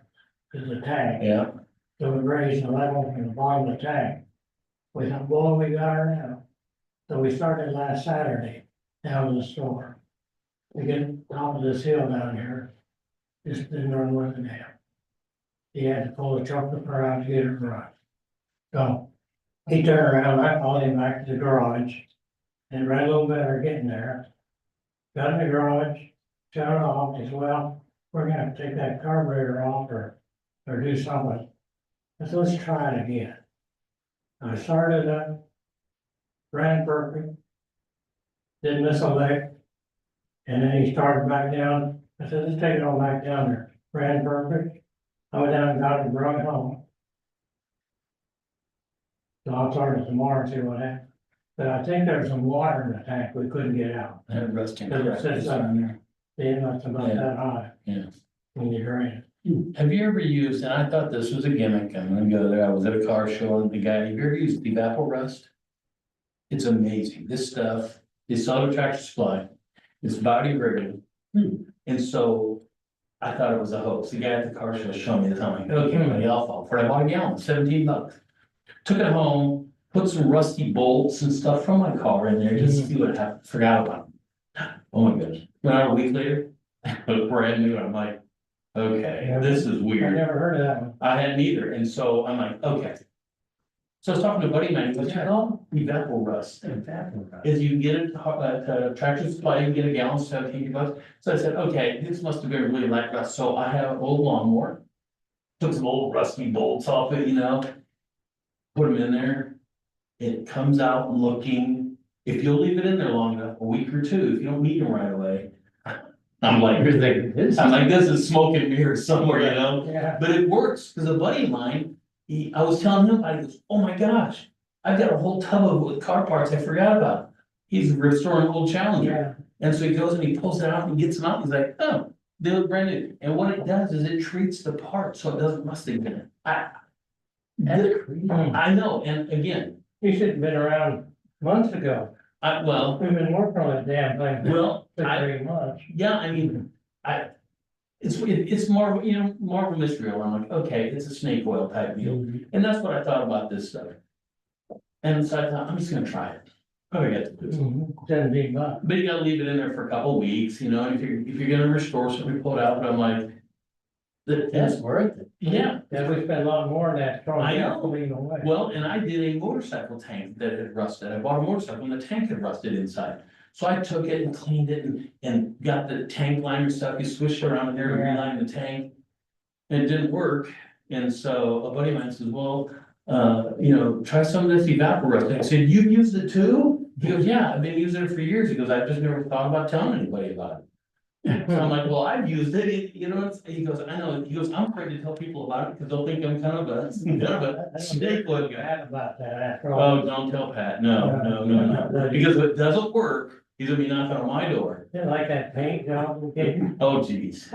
to the tank.
Yeah.
So we raised the level from the bottom of the tank. We thought, boy, we got her now. So we started last Saturday down to the store. We get top of this hill down here, just didn't run worth a damn. He had to pull the truck around to get it right. So he turned around, I followed him back to the garage and ran a little better getting there. Got in the garage, shut it off, he said, well, we're gonna have to take that carburetor off or do something. I said, let's try it again. I started up, ran perfect, didn't miss a lick. And then he started back down. I said, let's take it all back down there. Ran perfect. I went down and got it and brought it home. So I'll start it tomorrow and see what happens. But I think there's some water in the tank we couldn't get out.
That rusting.
Because it
crap
says
is on there.
The inlet's about
Yeah.
that high
Yeah.
when you drain
Have you ever used, and I thought this was a gimmick, I'm gonna go there, I was at a car show and the guy, have you ever used the Evapor Rust? It's amazing, this stuff, they sell it at Tractor Supply, it's biodegradable. And so I thought it was a hoax, the guy at the car show showed me this, I'm like, okay, my alpha, for I bought a gallon, $17. Took it home, put some rusty bolts and stuff from my car in there, just to see what happened, forgot about it. Oh my goodness, went out a week later, it was brand new, I'm like, okay, this is
it. I
weird.
never heard of that one.
I hadn't either, and so I'm like, okay. So I was talking to a buddy of mine, he goes, yeah, Evapor Rust. Is you get it at Tractor Supply, you can get a gallon, $17. So I said, okay, this must have been really light rust, so I have an old lawnmower. Took some old rusty bolts off it, you know. Put them in there. It comes out looking, if you'll leave it in there long enough, a week or two, if you don't need them right away. I'm like, this is smoke and mirrors somewhere, you know?
Yeah.
But it works, because a buddy of mine, I was telling him, I goes, oh my gosh, I've got a whole tub of with car parts I forgot about. He's restoring an old Challenger, and so he goes and he pulls it out and gets them out, he's like, oh, they look brand new. And what it does is it treats the part so it doesn't rust again. I know, and again,
You should have been around months ago.
well,
We've been working on that damn thing for
well,
3 months.
yeah, I mean, it's more, you know, more of a mystery. I'm like, okay, it's a snake oil type deal. And that's what I thought about this stuff. And so I thought, I'm just gonna try it. Oh, I got to do it.
$17.
But you gotta leave it in there for a couple of weeks, you know, and if you're gonna restore something, pull it out, but I'm like. That's worth it. Yeah,
Yeah, we spent a lot more than that throwing
I know.
gasoline away.
well, and I did a motorcycle tank that had rusted. I bought a motorcycle and the tank had rusted inside. So I took it and cleaned it and got the tank liner stuff, you swished around in there and
Yeah.
relined the tank. And it didn't work, and so a buddy of mine says, well, try some of this evaporust. I said, you've used it too? He goes, yeah, I've been using it for years. He goes, I've just never thought about telling anybody about it. So I'm like, well, I've used it, he goes, I know, he goes, I'm afraid to tell people about it because they'll think I'm kind of a snake oil guy.
Bad about that after all.
Oh, don't tell Pat, no, because if it doesn't work, he's gonna be knocking on my door.
Didn't like that paint job we gave him.
Oh, geez,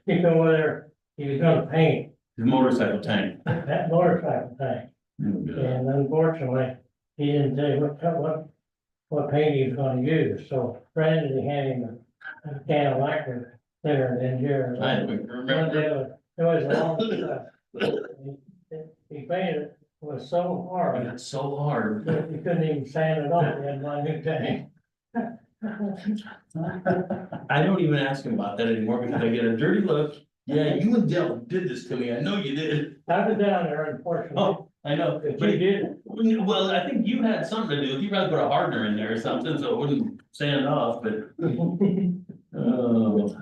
You know whether he was gonna paint
his motorcycle tank.
that motorcycle thing.
Oh,
And unfortunately, he didn't tell you what paint he was gonna use, so Brandon handed him a can of lacquer thinner than yours.
I don't remember.
It was a long stuff. He painted it, was so
I
hard,
got so hard.
that you couldn't even sand it off, he had my new tank.
I don't even ask him about that anymore because I get a dirty look. Yeah, you and Dell did this to me. I know you did.
I was down there unfortunately,
Oh, I know.
but
But
you did.
well, I think you had something to do with, you probably put a hardener in there or something, so it wouldn't sand off, but. Oh,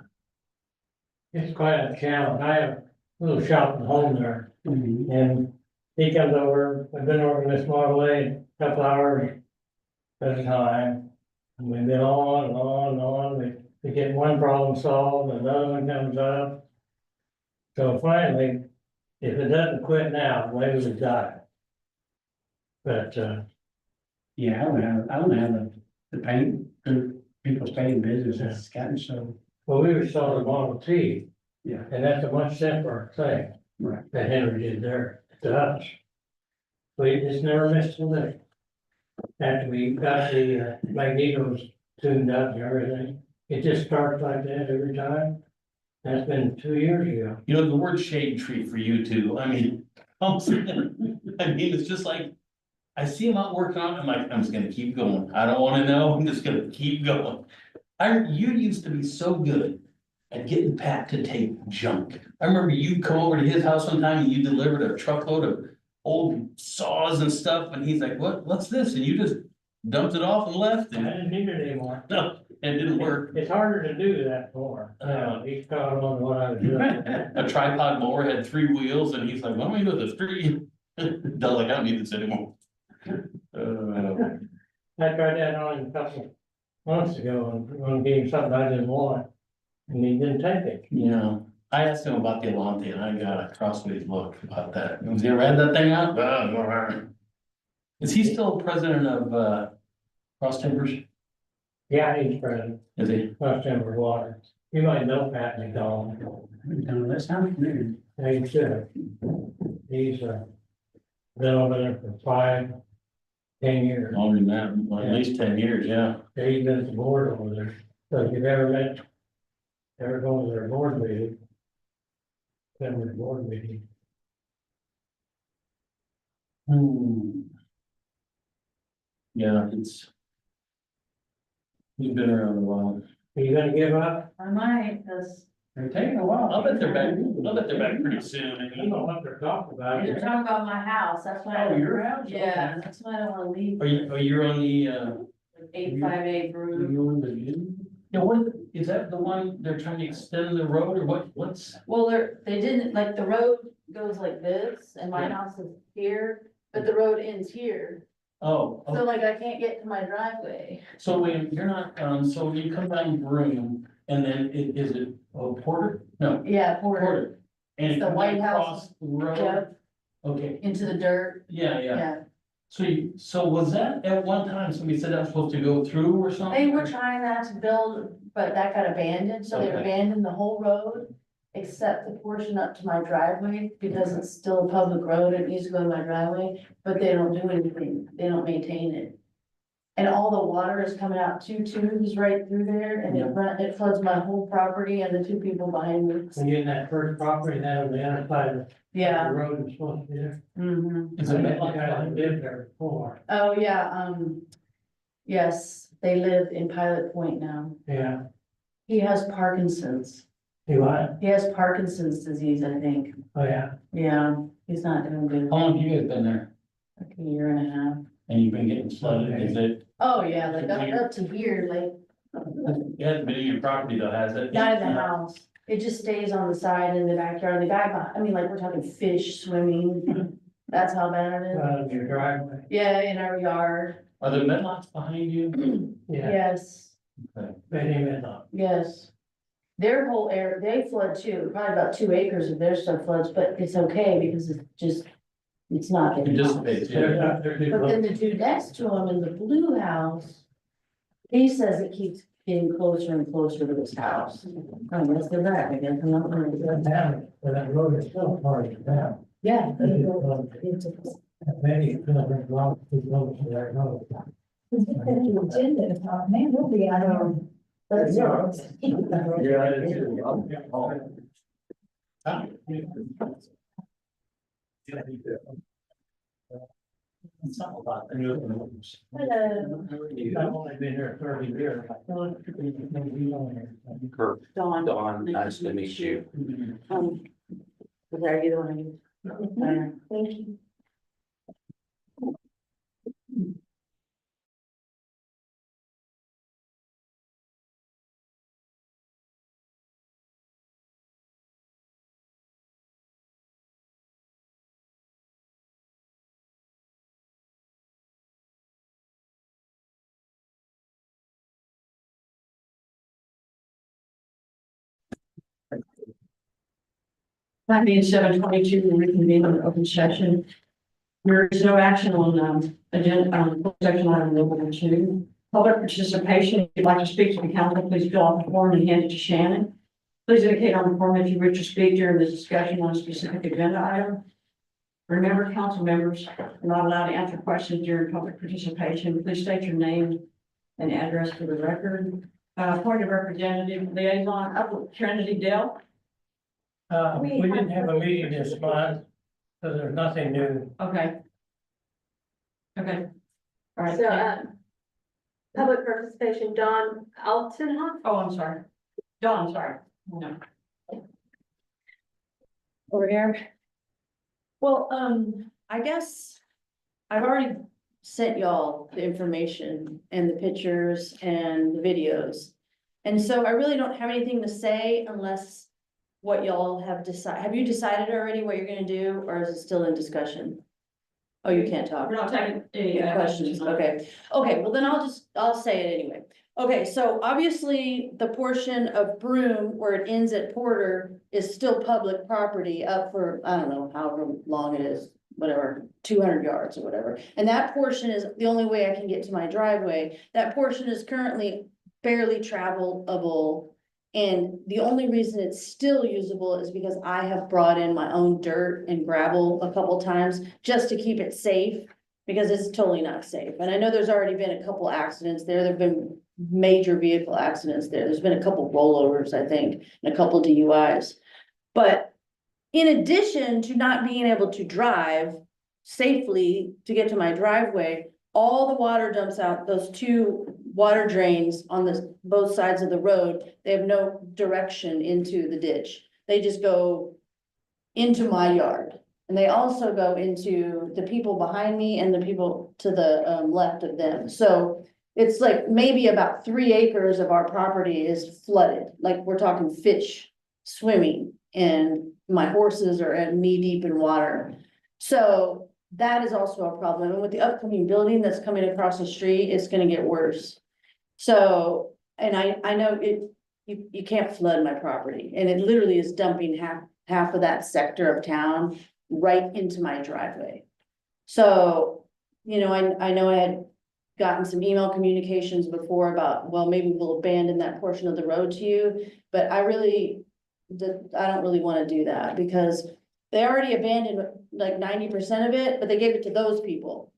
It's quite a challenge. I have a little shop at home there. And he comes over, we've been working this Model A a couple hours at a time. And we've been on and on and on. We get one problem solved, another one comes up. So finally, if it doesn't quit now, maybe we die. But,
Yeah, I don't have the paint, the people's painting business has gotten so,
well, we were selling a Model T,
yeah,
and that's a much simpler thing
right.
that Henry did there to us. We just never missed a lick. After we got the magnetos tuned up and everything, it just starts like that every time. That's been 2 years ago.
you know, the word shade tree for you too, I mean, it's just like. I see him out working on it, I'm like, I'm just gonna keep going, I don't wanna know, I'm just gonna keep going. You used to be so good at getting Pat to take junk. I remember you come over to his house one time and you delivered a truckload of old saws and stuff, and he's like, what's this? And you just dumped it off and left,
I
and
didn't need it anymore.
no, it didn't work.
It's harder to do that for. He's caught on what I was doing.
A tripod mower had 3 wheels, and he's like, what am I doing with the 3? Dell like, I don't need this anymore.
I tried that on him a couple months ago and gave him something I didn't want. And he didn't take it.
Yeah, I asked him about the Alante and I got a crossways look about that. Has he ever had that thing out? Is he still president of Cross Timbers?
Yeah, he's president,
Is he?
West Denver Water. You might know Pat McDonald.
That sounds familiar.
Yeah, he should. He's been over there for 5, 10 years.
Longer than that, well, at least 10 years, yeah.
He's been at the board over there. So if you've ever gone to their board meeting, been to the board meeting.
Yeah, he's been around a while.
Are you gonna give up?
I might, because
They're taking a while.
I'll bet they're back pretty soon.
I don't know what they're talking about.
they're talking about my house, that's why.
Oh, your house?
Yeah, that's why I don't wanna leave.
Are you on the
858 route.
yeah, what, is that the one they're trying to extend the road or what's?
Well, they didn't, like, the road goes like this, and my
Yeah.
house is here, but the road ends here.
Oh,
So like, I can't get to my driveway.
so when you're not, so when you come down Broom and then is it, Porter? No,
Yeah, Porter,
Porter. And
It's
it
the
comes
White
across
House.
the road?
yeah,
Okay,
into the dirt,
yeah.
yeah.
So was that at one time, somebody said that was supposed to go through or something?
They were trying not to build, but that got abandoned, so they
Okay.
abandoned the whole road. Except the portion up to my driveway, because it's still a public road, it needs to go to my driveway, but they don't do anything, they don't maintain it. And all the water is coming out 2 tubes right through there, and it floods my whole property and the 2 people behind me.
When you're in that first property, down on the other side of the
Yeah.
road is supposed to be there.
Mhm.
Is
I
it
met the
like
guy that lived there before.
Oh, yeah, yes, they live in Pilot Point now.
Yeah,
He has Parkinson's.
Do what?
He has Parkinson's disease, I think.
Oh, yeah.
Yeah, he's not doing good.
How long have you guys been there?
Like a year and a half.
And you've been getting flooded, is it?
Oh, yeah, like up to here, like
It hasn't been in your property though, has it?
not in the house. It just stays on the side in the backyard. The guy, I mean, like, we're talking fish swimming. That's how bad it is.
Out of your driveway.
Yeah, in our yard.
Are there medlocks behind you?
Yeah,
Yes,
Betty Midlock.
yes. Their whole area, they flood too. Probably about 2 acres of their stuff floods, but it's okay because it's just, it's not.
It dissipates,
They're
yeah.
not, they're too
But then
close.
the dude next to him in the blue house, he says it keeps getting closer and closer to his house. I guess they're back, I guess, I'm not gonna.
That damage, but that road is still part of the town.
Yeah.
Betty, doesn't belong too close to that road.
Man, we'll be out of.
Something about the new roads.
Hello.
I've only been here 30 years. I feel like it could be on there.
Kurt,
Dawn.
Dawn, nice to meet you.
Was that either one of you? Thank you.
Time being 7:22, we reconvene in open session. There is no action on, agenda, section item number 2. Public participation, if you'd like to speak to the council, please fill out the form and hand it to Shannon. Please indicate on the form if you wish to speak during the discussion on a specific agenda item. Remember, council members are not allowed to answer questions during public participation. Please state your name and address for the record. Point of representative liaison, Trinity Dale.
We didn't have a meeting this month, so there's nothing new.
Okay. Okay. All right.
So, public participation, Dawn Altenhoff.
Oh, I'm sorry. Dawn, sorry. No.
Over here. Well, I guess I've already sent y'all the information and the pictures and the videos. And so I really don't have anything to say unless what y'all have decided. Have you decided already what you're gonna do, or is it still in discussion? Oh, you can't talk.
We're not taking any
Questions, okay, well then I'll say it anyway. Okay, so obviously the portion of Broome where it ends at Porter is still public property up for, I don't know, however long it is, whatever, 200 yards or whatever. And that portion is the only way I can get to my driveway. That portion is currently barely travelable. And the only reason it's still usable is because I have brought in my own dirt and gravel a couple times just to keep it safe, because it's totally not safe. And I know there's already been a couple accidents there. There've been major vehicle accidents there. There's been a couple rollovers, I think, and a couple DUIs. But in addition to not being able to drive safely to get to my driveway, all the water dumps out those 2 water drains on both sides of the road. They have no direction into the ditch. They just go into my yard. And they also go into the people behind me and the people to the left of them. So it's like maybe about 3 acres of our property is flooded. Like we're talking fish swimming, and my horses are knee deep in water. So that is also a problem. And with the upcoming building that's coming across the street, it's gonna get worse. So, and I know you can't flood my property, and it literally is dumping half of that sector of town right into my driveway. So, you know, I know I had gotten some email communications before about, well, maybe we'll abandon that portion of the road to you, but I don't really wanna do that, because they already abandoned like 90% of it, but they gave it to those people.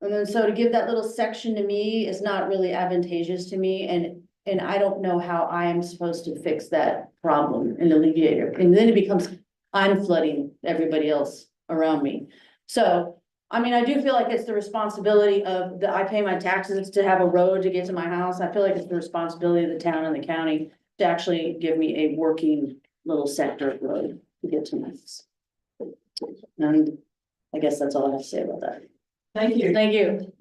And then so to give that little section to me is not really advantageous to me, and I don't know how I am supposed to fix that problem and alleviate it. And then it becomes, I'm flooding everybody else around me. So, I mean, I do feel like it's the responsibility of I pay my taxes to have a road to get to my house. I feel like it's the responsibility of the town and the county to actually give me a working little sector road to get to Memphis. And I guess that's all I have to say about that.
Thank you.
Thank you.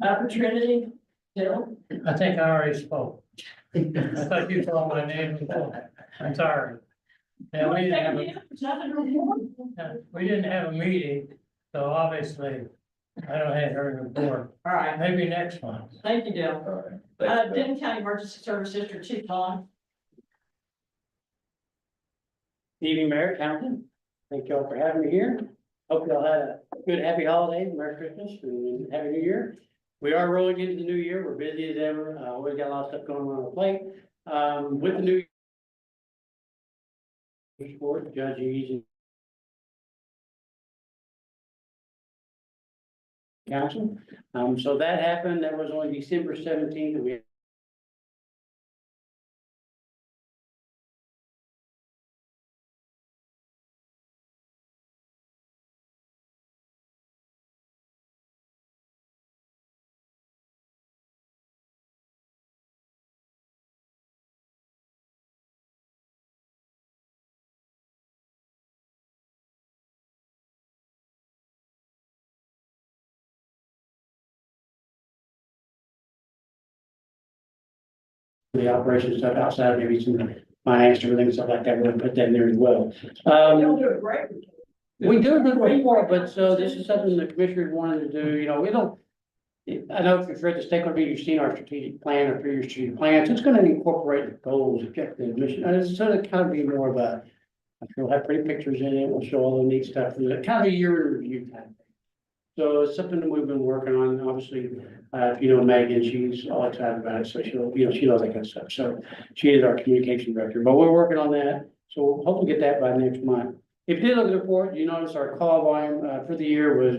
For Trinity, Bill?
I think I already spoke. I thought you called my name before. I'm sorry. Yeah, we didn't have a meeting, so obviously I don't have her report.
All right,
Maybe next month.
thank you, Dale.
All right. Thanks, Bill.
Denton County Emergency Service District Chief Don.
Evening, Mayor, Council. Thank you all for having me here. Hope you all had a good, happy holiday, Merry Christmas, and Happy New Year. We are rolling into the new year. We're busy as ever. We've got a lot of stuff going on the plate. With the new sport, Judge Easy Council. So that happened. That was on December 17th. We the operation stuff outside, maybe some finance and everything, stuff like that, we're gonna put that in there as well.
You'll do it great.
We do a good report, but so this is something the commissioners wanted to do, you know, we don't. I know if you've read the stakeholder meeting, you've seen our strategic plan or 3-year strategic plans, it's gonna incorporate the goals, objectives, mission, and it's gonna kind of be more of a. We'll have pretty pictures in it, we'll show all the neat stuff, kind of a year in review time. So it's something that we've been working on, obviously, you know, Megan, she's all excited about it, so she'll, you know, she knows that kind of stuff, so she is our communication director, but we're working on that, so we'll hopefully get that by next month. If you did look at the report, you notice our call volume, for the year was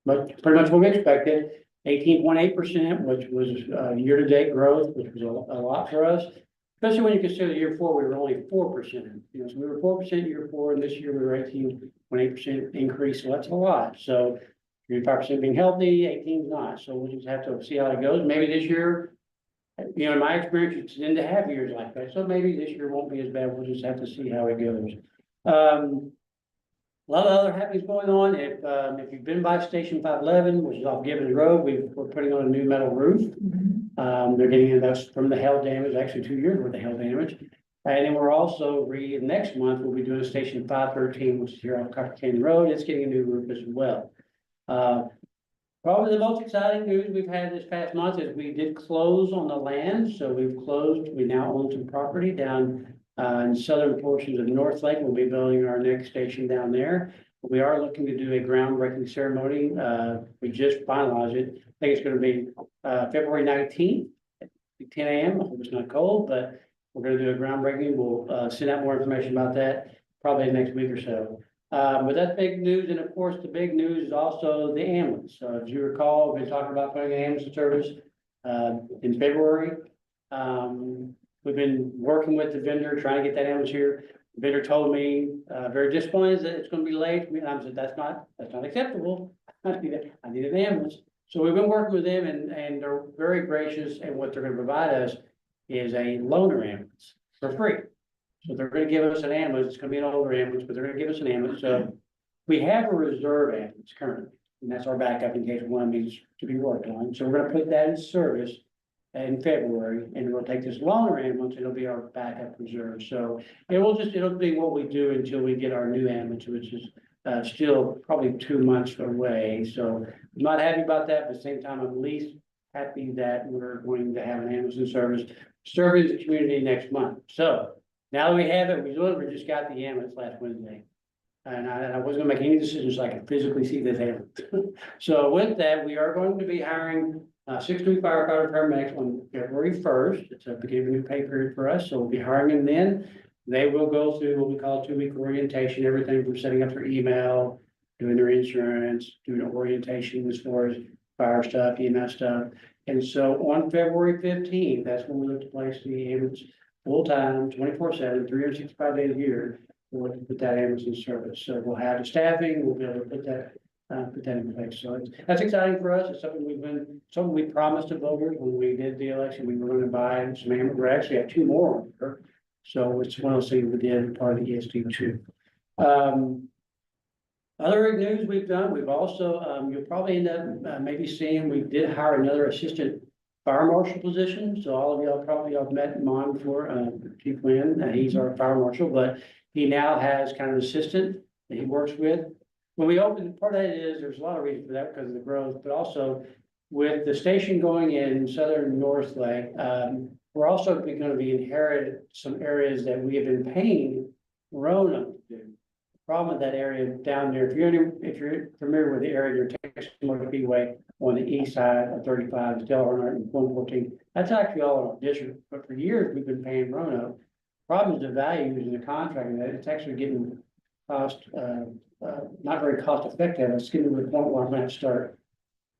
but pretty much what we expected, 18.8%, which was, year-to-date growth, which was a lot for us. Especially when you consider year 4, we were only 4%, you know, so we were 4% year 4, and this year we were 18.8% increase, so that's a lot. So 35% being healthy, 18 is not, so we'll just have to see how it goes. Maybe this year, you know, in my experience, it's in to have years like that, so maybe this year won't be as bad, we'll just have to see how it goes. A lot of other happenings going on. If you've been by Station 511, which is off Gibbons Road, we're putting on a new metal roof. They're getting in those from the hail damage, actually 2 years worth of hail damage. And then we're also next month, we'll be doing Station 513, which is here on Copper Canyon Road. It's getting a new roof as well. Probably the most exciting news we've had this past month is we did close on the land. So we've closed, we now own some property down in southern portions of North Lake. We'll be building our next station down there. We are looking to do a groundbreaking ceremony. We just finalized it. I think it's going to be February 19th at 10 a.m. I hope it's not cold, but we're going to do a groundbreaking. We'll send out more information about that probably next week or so. But that's big news. And of course, the big news is also the ambulance. So as you recall, we've been talking about putting an ambulance in service in February. We've been working with the vendor, trying to get that ambulance here. The vendor told me, very disappointed that it's gonna be late. And I said, that's not acceptable. I need an ambulance. So we've been working with them and they're very gracious. And what they're gonna provide us is a loaner ambulance for free. So they're gonna give us an ambulance. It's gonna be an older ambulance, but they're gonna give us an ambulance. So we have a reserve ambulance currently, and that's our backup in case one needs to be worked on. So we're gonna put that in service in February, and we'll take this loaner ambulance, it'll be our backup reserve. So it'll be what we do until we get our new ambulance, which is still probably 2 months away. So I'm not happy about that, but at the same time, I'm at least happy that we're going to have an ambulance in service, serving the community next month. So now that we have it, we literally just got the ambulance last Wednesday. And I wasn't gonna make any decisions so I could physically see this ambulance. So with that, we are going to be hiring 6 new firefighter paramedics on February 1st. It's a beginning of a new pay period for us, so we'll be hiring them then. They will go through what we call a 2-week orientation, everything from setting up their email, doing their insurance, doing orientation as far as fire stuff, EMS stuff. And so on February 15th, that's when we look to place the ambulance full-time, 24/7, 365 days a year. We'll put that ambulance in service. So we'll have the staffing, we'll be able to put that put that in place. So that's exciting for us. It's something we promised to voters when we did the election. We were going to buy some ammo. We actually have 2 more on here. So it's one of those things we did part of the ESD too. Other news we've done, we've also, you'll probably end up maybe seeing, we did hire another assistant fire marshal position. So all of y'all probably have met Mon before, Chief Wynn, he's our fire marshal, but he now has kind of an assistant that he works with. When we opened, part of that is, there's a lot of reasons for that because of the growth, but also with the station going in southern North Lake, we're also going to be inherited some areas that we have been paying Roanoke to do. Problem with that area down there, if you're familiar with the area, near Texas Motor Speedway on the east side of 35, Delaware and 114, that's actually all in our district. But for years, we've been paying Roanoke. Problem is the values in the contract, and that it's actually getting cost, not very cost effective. It's getting to the point where I'm going to start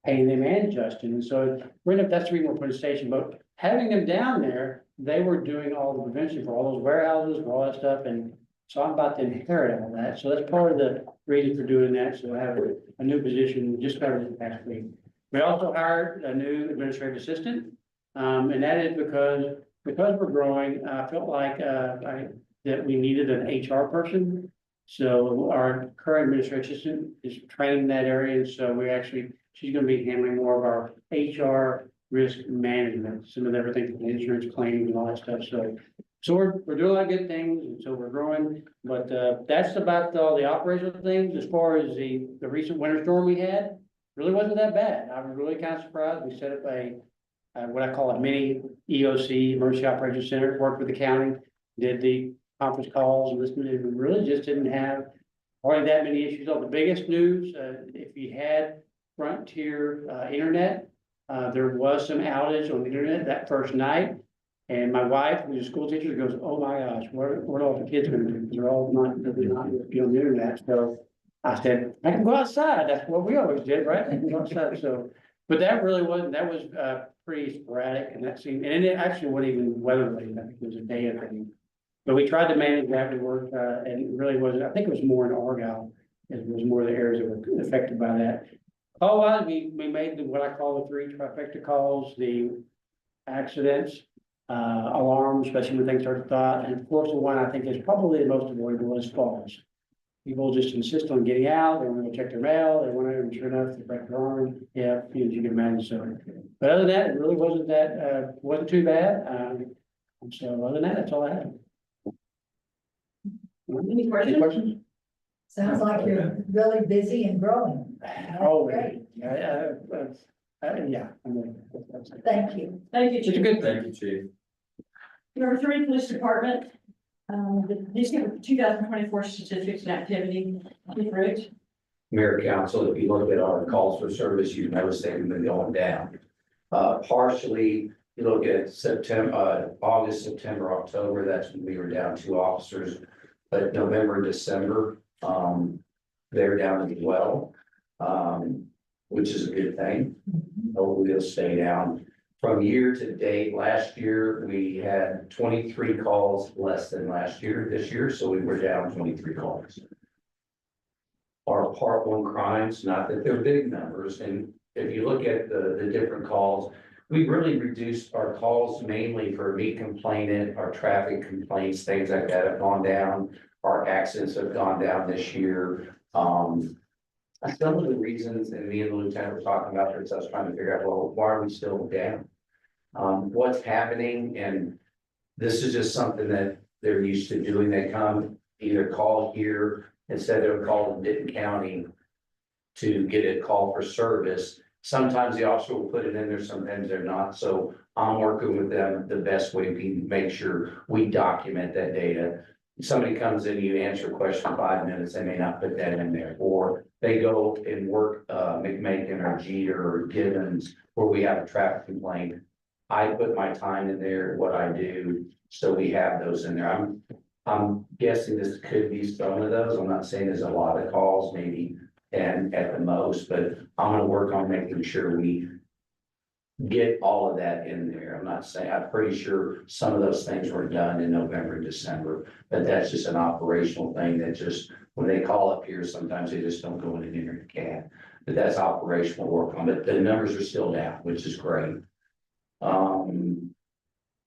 paying them and Justin. And so that's the reason we're putting a station. But having them down there, they were doing all the prevention for all those warehouses, for all that stuff, and so I'm about to inherit all that. So that's part of the reason for doing that. So I have a new position just started this past week. We also hired a new administrative assistant. And that is because we're growing, I felt like that we needed an HR person. So our current administrative assistant is training in that area. And so she's going to be handling more of our HR risk management, some of everything from insurance claims and all that stuff. So we're doing a lot of good things, and so we're growing, but that's about all the operational things. As far as the recent winter storm we had, really wasn't that bad. I was really kind of surprised. We set up what I call a mini EOC, Emergency Operations Center, worked with the county, did the conference calls, and listened, and we really just didn't have hardly that many issues. The biggest news, if you had Frontier internet, there was some outage on the internet that first night. And my wife, who's a school teacher, goes, "Oh my gosh, what are all the kids going to do? Because they're not be on the internet." So I said, "I can go outside." That's what we always did, right? I can go outside. So, but that really wasn't. That was pretty sporadic, and and it actually wasn't even weather related. I think it was a day thing. But we tried to manage that. We worked, and it really wasn't. I think it was more in Argyle. It was more the areas that were affected by that. Call-wise, we made what I call the 3 trifecta calls: the accidents, alarms, especially when things start to thaw. And of course, the one I think is probably the most avoidable is falls. People just insist on getting out. They want to check their mail. They want to, and sure enough, they break their arm. Yeah, as you can imagine. So, but other than that, it really wasn't too bad. So other than that, that's all I have.
Any questions?
Sounds like you're really busy and growing.
Oh,
Great.
yeah.
Thank you.
Thank you,
It's a
Chief.
good thing.
Thank you, Chief.
Number 3, Police Department. These are 2024 statistics and activity. Rick?
Mayor, council, if you look at our calls for service, you notice they've been going down. Partially, you look at August, September, October, that's when we were down 2 officers. But November, December, they're down as well, which is a good thing. Hopefully they'll stay down. From year to date, last year, we had 23 calls less than last year, this year, so we were down 23 calls. Our Part 1 crimes, not that they're big numbers, and if you look at the different calls, we really reduced our calls mainly for meat complainant, our traffic complaints, things like that have gone down. Our accidents have gone down this year. Some of the reasons, and me and the lieutenant were talking about this, I was trying to figure out, well, why are we still down? What's happening, and this is just something that they're used to doing. They come either call here instead of calling Denton County to get a call for service. Sometimes the officer will put it in there, sometimes they're not. So I'm working with them the best way we can make sure we document that data. Somebody comes in, you answer a question in 5 minutes, they may not put that in there, or they go and work McMakin or Jeter or Gibbons where we have a traffic complaint. I put my time in there, what I do, so we have those in there. I'm guessing this could be some of those. I'm not saying there's a lot of calls, maybe 10 at the most, but I'm gonna work on making sure we get all of that in there. I'm pretty sure some of those things were done in November and December, but that's just an operational thing that just, when they call up here, sometimes they just don't go in and enter the can. but that's operational work on it. The numbers are still down, which is great.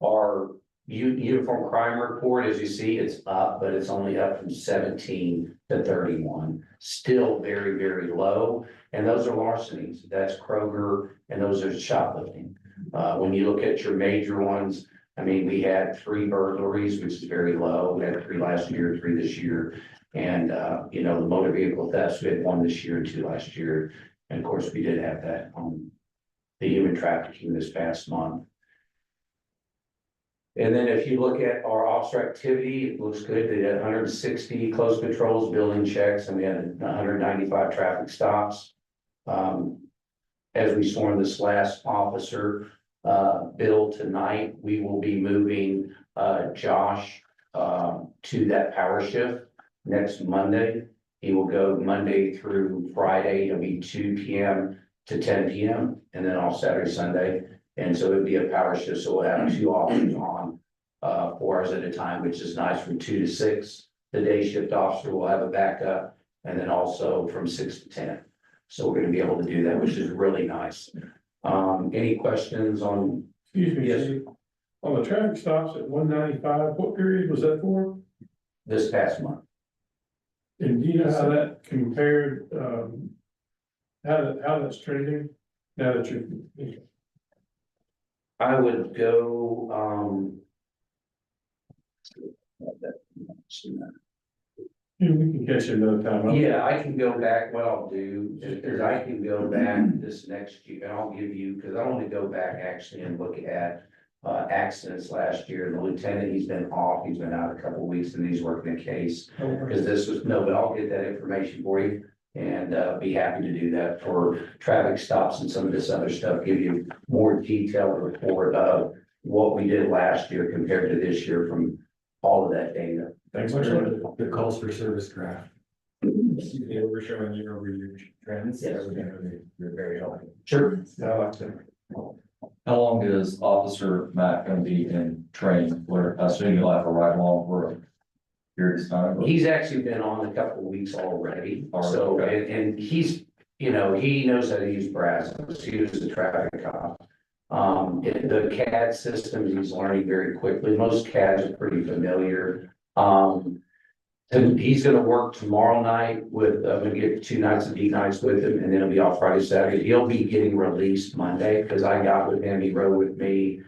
Our uniform crime report, as you see, it's up, but it's only up from 17 to 31. Still very, very low. And those are larcenies. That's Kroger, and those are shoplifting. When you look at your major ones, I mean, we had 3 burglaries, which is very low. We had 3 last year, 3 this year. And, you know, the motor vehicle thefts, we had 1 this year, 2 last year. And of course, we did have that, the human trafficking this past month. And then if you look at our officer activity, it looks good. They had 160 close patrols, building checks, and we had 195 traffic stops. As we sworn this last officer, Bill, tonight, we will be moving Josh to that power shift next Monday. He will go Monday through Friday. It'll be 2 p.m. to 10 p.m. and then all Saturday, Sunday. And so it'd be a power shift. So we'll have 2 officers on 4 hours at a time, which is nice, from 2 to 6. The day shift officer will have a backup, and then also from 6 to 10. So we're going to be able to do that, which is really nice. Any questions on?
Excuse me,
Yes.
Steve. On the traffic stops at 195, what period was that for?
This past month?
And do you know how that compared, how that's trending now that you're?
I would go,
We can catch it another time.
yeah, I can go back. What I'll do is I can go back this next year, and I'll give you, because I want to go back actually and look at accidents last year. The lieutenant, he's been off, he's been out a couple of weeks, and he's working a case. Because this was, no, but I'll get that information for you and be happy to do that for traffic stops and some of this other stuff, give you more detailed report of what we did last year compared to this year from all of that data.
Thanks very much.
The calls for service graph. We're showing year-over-year trends.
Yes.
You're very helpful.
Sure.
I like that.
How long is Officer Matt gonna be in training? Where I assume you'll have to ride along for a period of time?
He's actually been on a couple of weeks already,
All right,
so,
okay.
and he's, you know, he knows how to use Brazos, he was a traffic cop. The CAD systems, he's learning very quickly, most CADs are pretty familiar. And he's gonna work tomorrow night with, I'm gonna get 2 nights of D-nights with him, and then he'll be off Friday, Saturday. He'll be getting released Monday, because I got with him, he rode with me,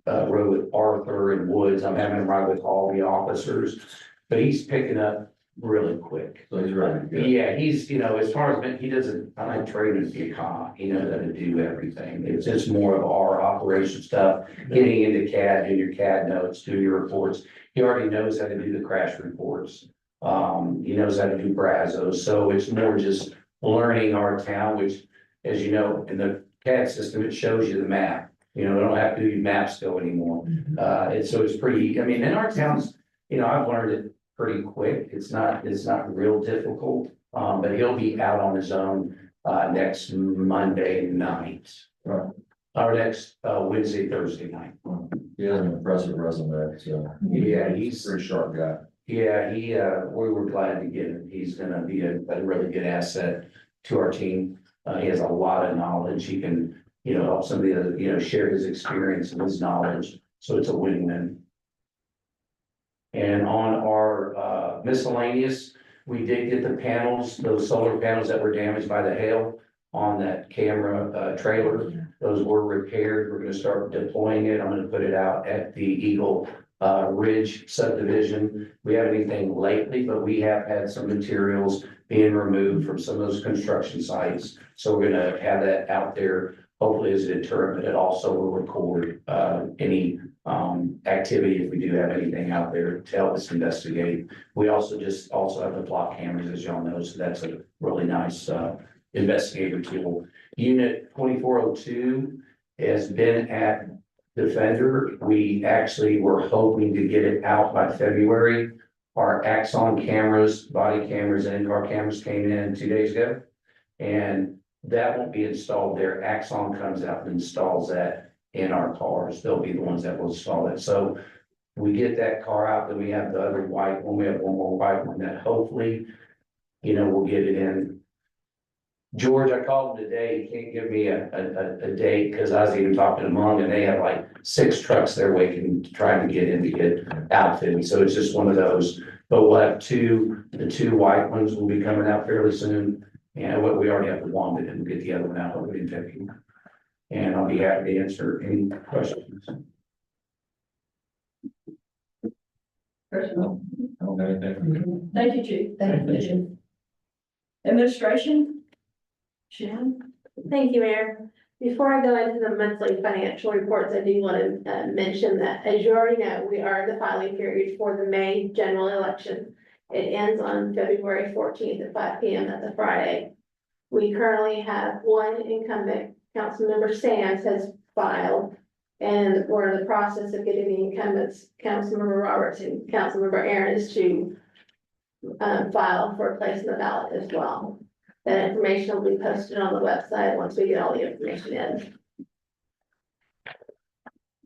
rode with Arthur and Woods. I'm having him ride with all the officers, but he's picking up really quick.
So he's ready to go.
Yeah, he's, you know, as far as, he doesn't, I like training to be a cop, he knows how to do everything. It's just more of our operation stuff, getting into CAD, do your CAD notes, do your reports. He already knows how to do the crash reports. He knows how to do Brazos, so it's more just learning our town, which, as you know, in the CAD system, it shows you the map. You know, they don't have to do map still anymore. And so it's pretty, I mean, in our towns, you know, I've learned it pretty quick. It's not real difficult. But he'll be out on his own, next Monday night.
Right.
Or next, Wednesday, Thursday night.
He has an impressive resume, so.
Yeah,
He's a pretty sharp guy.
Yeah, we were glad to get him. He's gonna be a really good asset to our team. He has a lot of knowledge. He can, you know, help somebody, you know, share his experience and his knowledge. So it's a win-win. And on our miscellaneous, we did get the panels, those solar panels that were damaged by the hail on that camera trailer. Those were repaired. We're gonna start deploying it. I'm gonna put it out at the Eagle Ridge subdivision. We haven't anything lately, but we have had some materials being removed from some of those construction sites. So we're gonna have that out there, hopefully as a deterrent, but it also will record any activity if we do have anything out there to help us investigate. We also have the block cameras, as y'all know, so that's a really nice investigator tool. Unit 2402 has been at Defender. We actually were hoping to get it out by February. Our Axon cameras, body cameras, and in-car cameras came in 2 days ago. And that won't be installed there. Axon comes out and installs that in our cars. They'll be the ones that will install it. So we get that car out, then we have the other white one. We have one more white one that hopefully, you know, we'll get it in George, I called him today, he can't give me a date, because I was even talking to Mom, and they have like 6 trucks they're waiting, trying to get in to get outfitted, so it's just one of those. But we'll have the 2 white ones will be coming out fairly soon, and what we already have the one, but didn't get the other one out, but we didn't take him. And I'll be happy to answer any questions.
No, I don't have anything.
Thank you, Chief.
Thank you.
Administration? Shannon?
Thank you, Mayor. Before I go into the monthly financial reports, I do want to mention that, as you already know, we are in the filing period for the May general election. It ends on February 14th at 5 p.m. That's a Friday. We currently have 1 incumbent, Councilmember Sands has filed, and we're in the process of getting the incumbents, Councilmember Roberts and Councilmember Aaron's, to file for a place in the ballot as well. That information will be posted on the website once we get all the information in.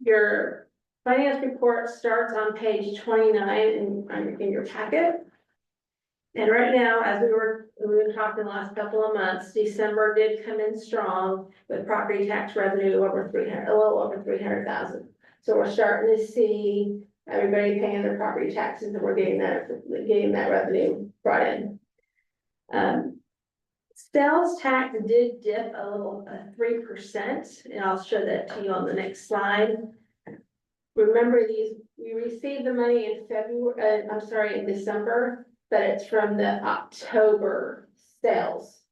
Your finance report starts on page 29 in your packet. And right now, as we've been talking the last couple of months, December did come in strong with property tax revenue over 300, a little over 300,000. So we're starting to see everybody paying their property taxes, and we're getting that revenue brought in. Sales tax did dip a little, 3%, and I'll show that to you on the next slide. Remember we received the money in in December, but it's from the October sales.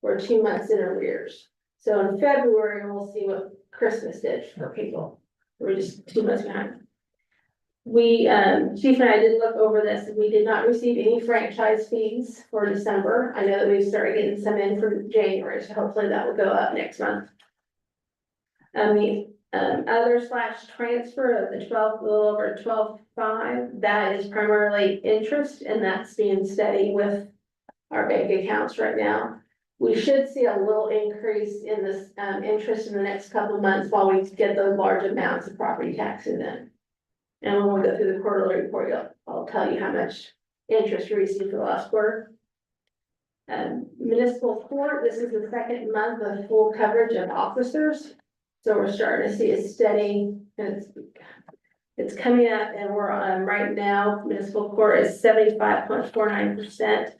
We're 2 months in arrears. So in February, we'll see what Christmas did for people. We're just 2 months behind. We, Chief and I did look over this, and we did not receive any franchise fees for December. I know that we've started getting some in for January, so hopefully that will go up next month. The other / transfer of the a little over 12.5, that is primarily interest, and that's being steady with our bank accounts right now. We should see a little increase in this interest in the next couple of months while we get those large amounts of property taxes in. And when we go through the quarterly report, I'll tell you how much interest we received for the last quarter. Municipal court, this is the 2nd month of full coverage of officers. So we're starting to see a steady, and it's coming up, and we're right now, municipal court is 75.49%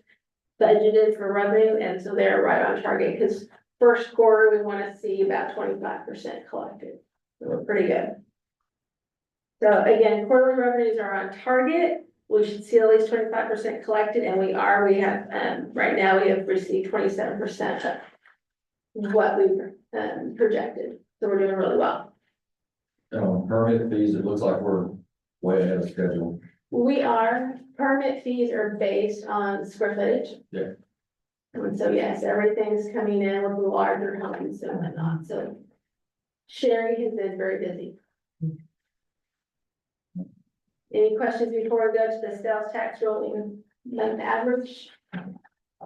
budgeted for revenue, and so they're right on target, because first quarter, we want to see about 25% collected. So we're pretty good. So again, quarterly revenues are on target. We should see at least 25% collected, and we have, right now, we have received 27% of what we projected. So we're doing really well.
Permit fees, it looks like we're way ahead of schedule.
We are, permit fees are based on square footage.
Yeah.
And so yes, everything's coming in with the larger homes and whatnot, so Sherry has been very busy. Any questions before we go to the sales tax rolling month average?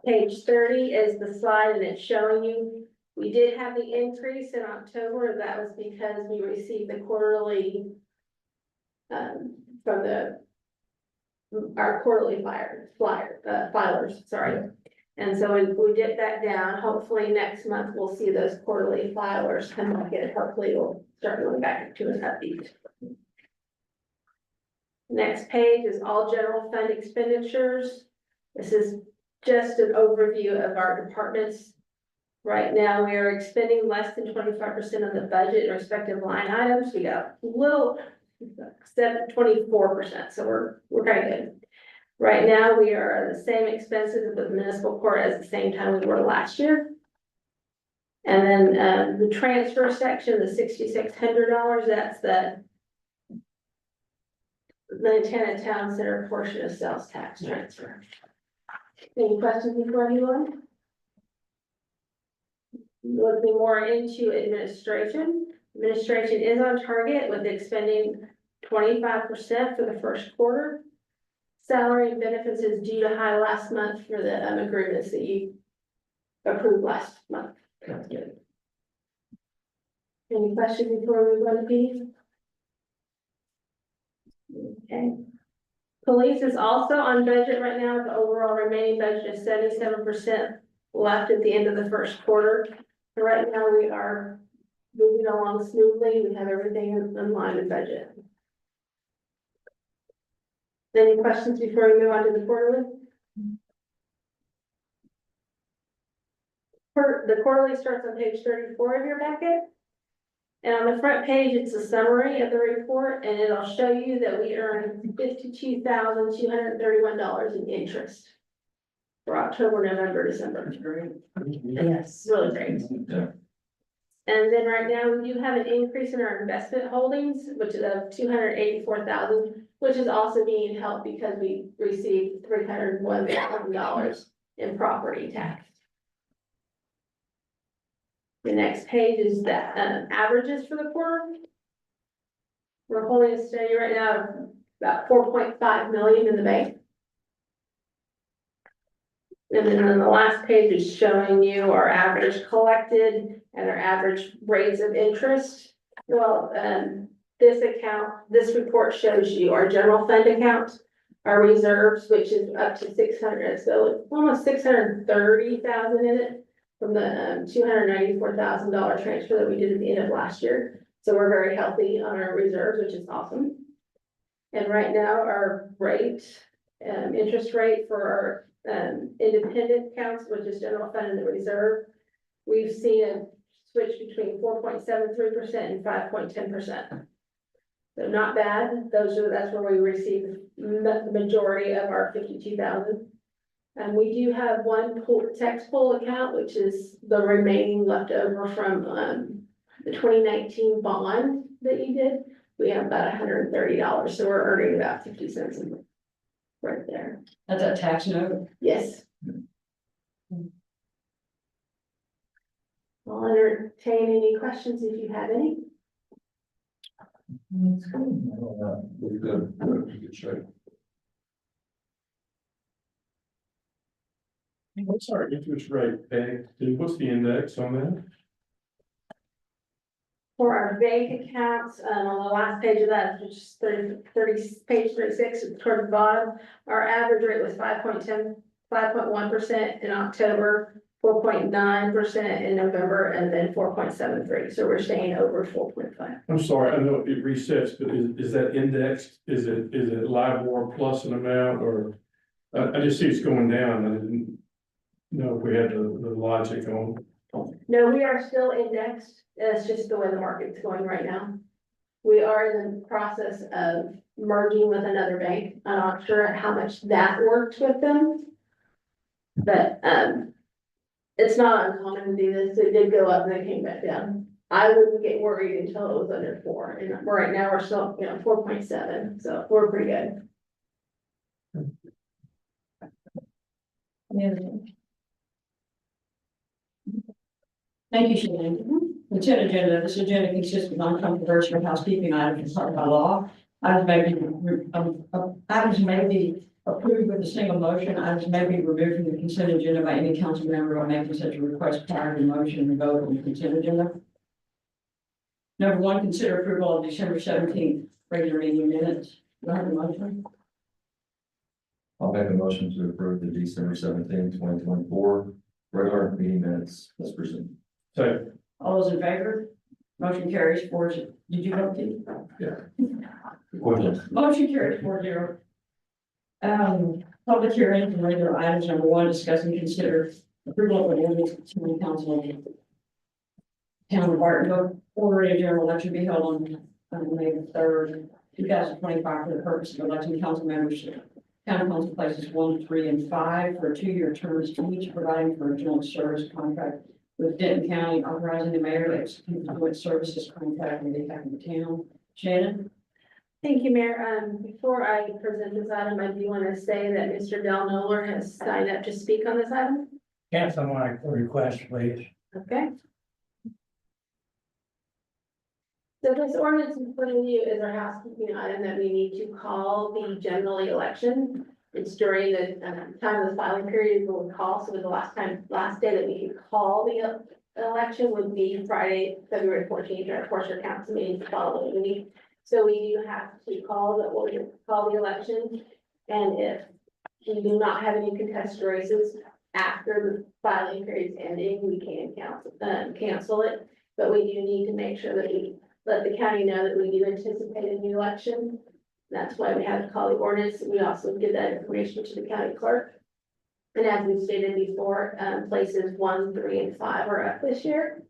Page 30 is the slide, and it's showing you, we did have the increase in October. That was because we received the quarterly from our quarterly filers, sorry. And so we did that down. Hopefully next month we'll see those quarterly filers come back in. Hopefully we'll start going back to an upbeat. Next page is all general fund expenditures. This is just an overview of our departments. Right now, we are expending less than 25% of the budget in respective line items. We got a little 24%, so we're kind of good. Right now, we are the same expenses with the municipal court as the same time we were last year. And then the transfer section, the $6,600, that's the Montana Town Center portion of sales tax transfer. Any questions before anyone? Looking more into administration. Administration is on target with expending 25% for the first quarter. Salary and benefits is due to high last month for the agreements that you approved last month. That's good. Any questions before we go to P? Okay. Police is also on budget right now. The overall remaining budget is 77% left at the end of the first quarter. So right now we are moving along smoothly. We have everything in line with budget. Any questions before we move on to the quarterly? The quarterly starts on page 34 of your packet. And on the front page, it's a summary of the report, and it'll show you that we earned $52,231 in interest for October, November, December.
That's great.
Yes.
It's really great.
Yeah.
And then right now, we do have an increase in our investment holdings, which is of 284,000, which is also being helped because we received $301,000 in property tax. The next page is the averages for the quarter. We're holding a steady right now of about 4.5 million in the bank. And then on the last page is showing you our average collected and our average rates of interest. Well, this report shows you our general fund account, our reserves, which is up to 600, so almost 630,000 in it from the $294,000 transfer that we did at the end of last year. So we're very healthy on our reserves, which is awesome. And right now our rate, interest rate for our independent accounts, which is general fund and the reserve, we've seen a switch between 4.73% and 5.10%. So not bad. That's where we receive the majority of our 52,000. And we do have one tax pool account, which is the remaining leftover from the 2019 bond that you did. We have about $130, so we're earning about 50 cents a month right there.
That's a tax note.
Yes. I'll entertain any questions if you have any.
We're good, good shape.
What's our interest rate pegged to? What's the index on that?
For our bank accounts, on the last page of that, which is page 36, toward the bottom, our average rate was 5.1% in October, 4.9% in November, and then 4.73. So we're staying over 4.5.
I'm sorry, I know it resets, but is that indexed? Is it LIBOR plus an amount, or I just see it's going down. I didn't know if we had the logic on.
No, we are still indexed. It's just the way the market's going right now. We are in the process of merging with another bank. I'm not sure how much that worked with them. But it's not uncommon to do this. It did go up and then came back down. I wouldn't get worried until it was under 4. And right now we're still, 4.7. So we're pretty good.
Thank you, Shannon. Consent agenda. This agenda consists of non-controversial housekeeping items covered by law. Items may be approved with a single motion. Items may be removed from the consent agenda by any council member or making such a request prior to motion and vote on the consent agenda. Number 1, consider approval of December 17th regular meeting minutes. Do I have a motion?
I'll make a motion to approve the December 17th, 2024 regular meeting minutes as presented.
So,
All those in favor? Motion carries 4-0. Did you vote, Keith?
yeah.
Motion carries 4-0. Public hearing and regular items. Number 1, discuss and consider approval of an ordinance of the County Council of the Town of Bartonville, ordering a general election be held on May 3rd, 2025 for the purpose of electing council members. County council places 1, 3, and 5 for 2-year terms each, providing for a joint service contract with Denton County, authorizing the mayor to execute the joint services contract on behalf of the town. Shannon?
Thank you, Mayor. Before I present this item, I do want to say that Mr. Del Noller has signed up to speak on this item.
Cancel my request, please.
Okay. So this ordinance in front of you is our housekeeping item that we need to call the general election. It's during the time of the filing period we'll call, so the last day that we could call the election would be Friday, February 14th, or of course your council meeting the following week. So we do have to call the election, and if we do not have any contested races, after the filing period's ending, we can cancel it. But we do need to make sure that we let the county know that we do anticipate a new election. That's why we have to call the ordinance. We also give that information to the county clerk. And as we stated before, places 1, 3, and 5 are up this year.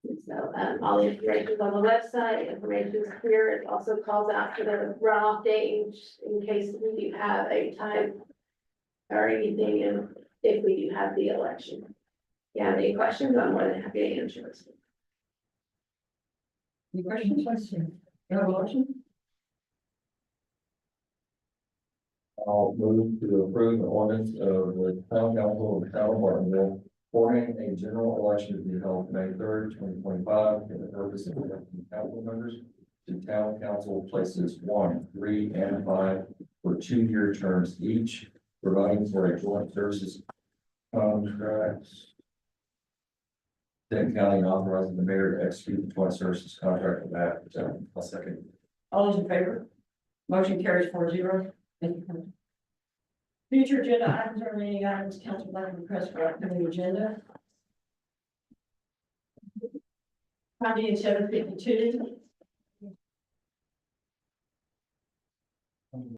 And so, all the information is on the website, information is here. It also calls out for the runoff date in case we do have a time or anything, and if we do have the election. If you have any questions, I'm more than happy to answer those.
Any questions? You have a motion?
I'll move to approve the ordinance of the town council of the town of Bartonville, ordering a general election to be held May 3rd, 2025, for the purpose of electing council members to town council places 1, 3, and 5 for 2-year terms each, providing for a joint services contract. Then county and authorizing the mayor to execute the joint services contract with that. I'll second.
All those in favor? Motion carries 4-0. Thank you. Future agenda items or any items council would like to request for upcoming agenda. Friday at 7:52,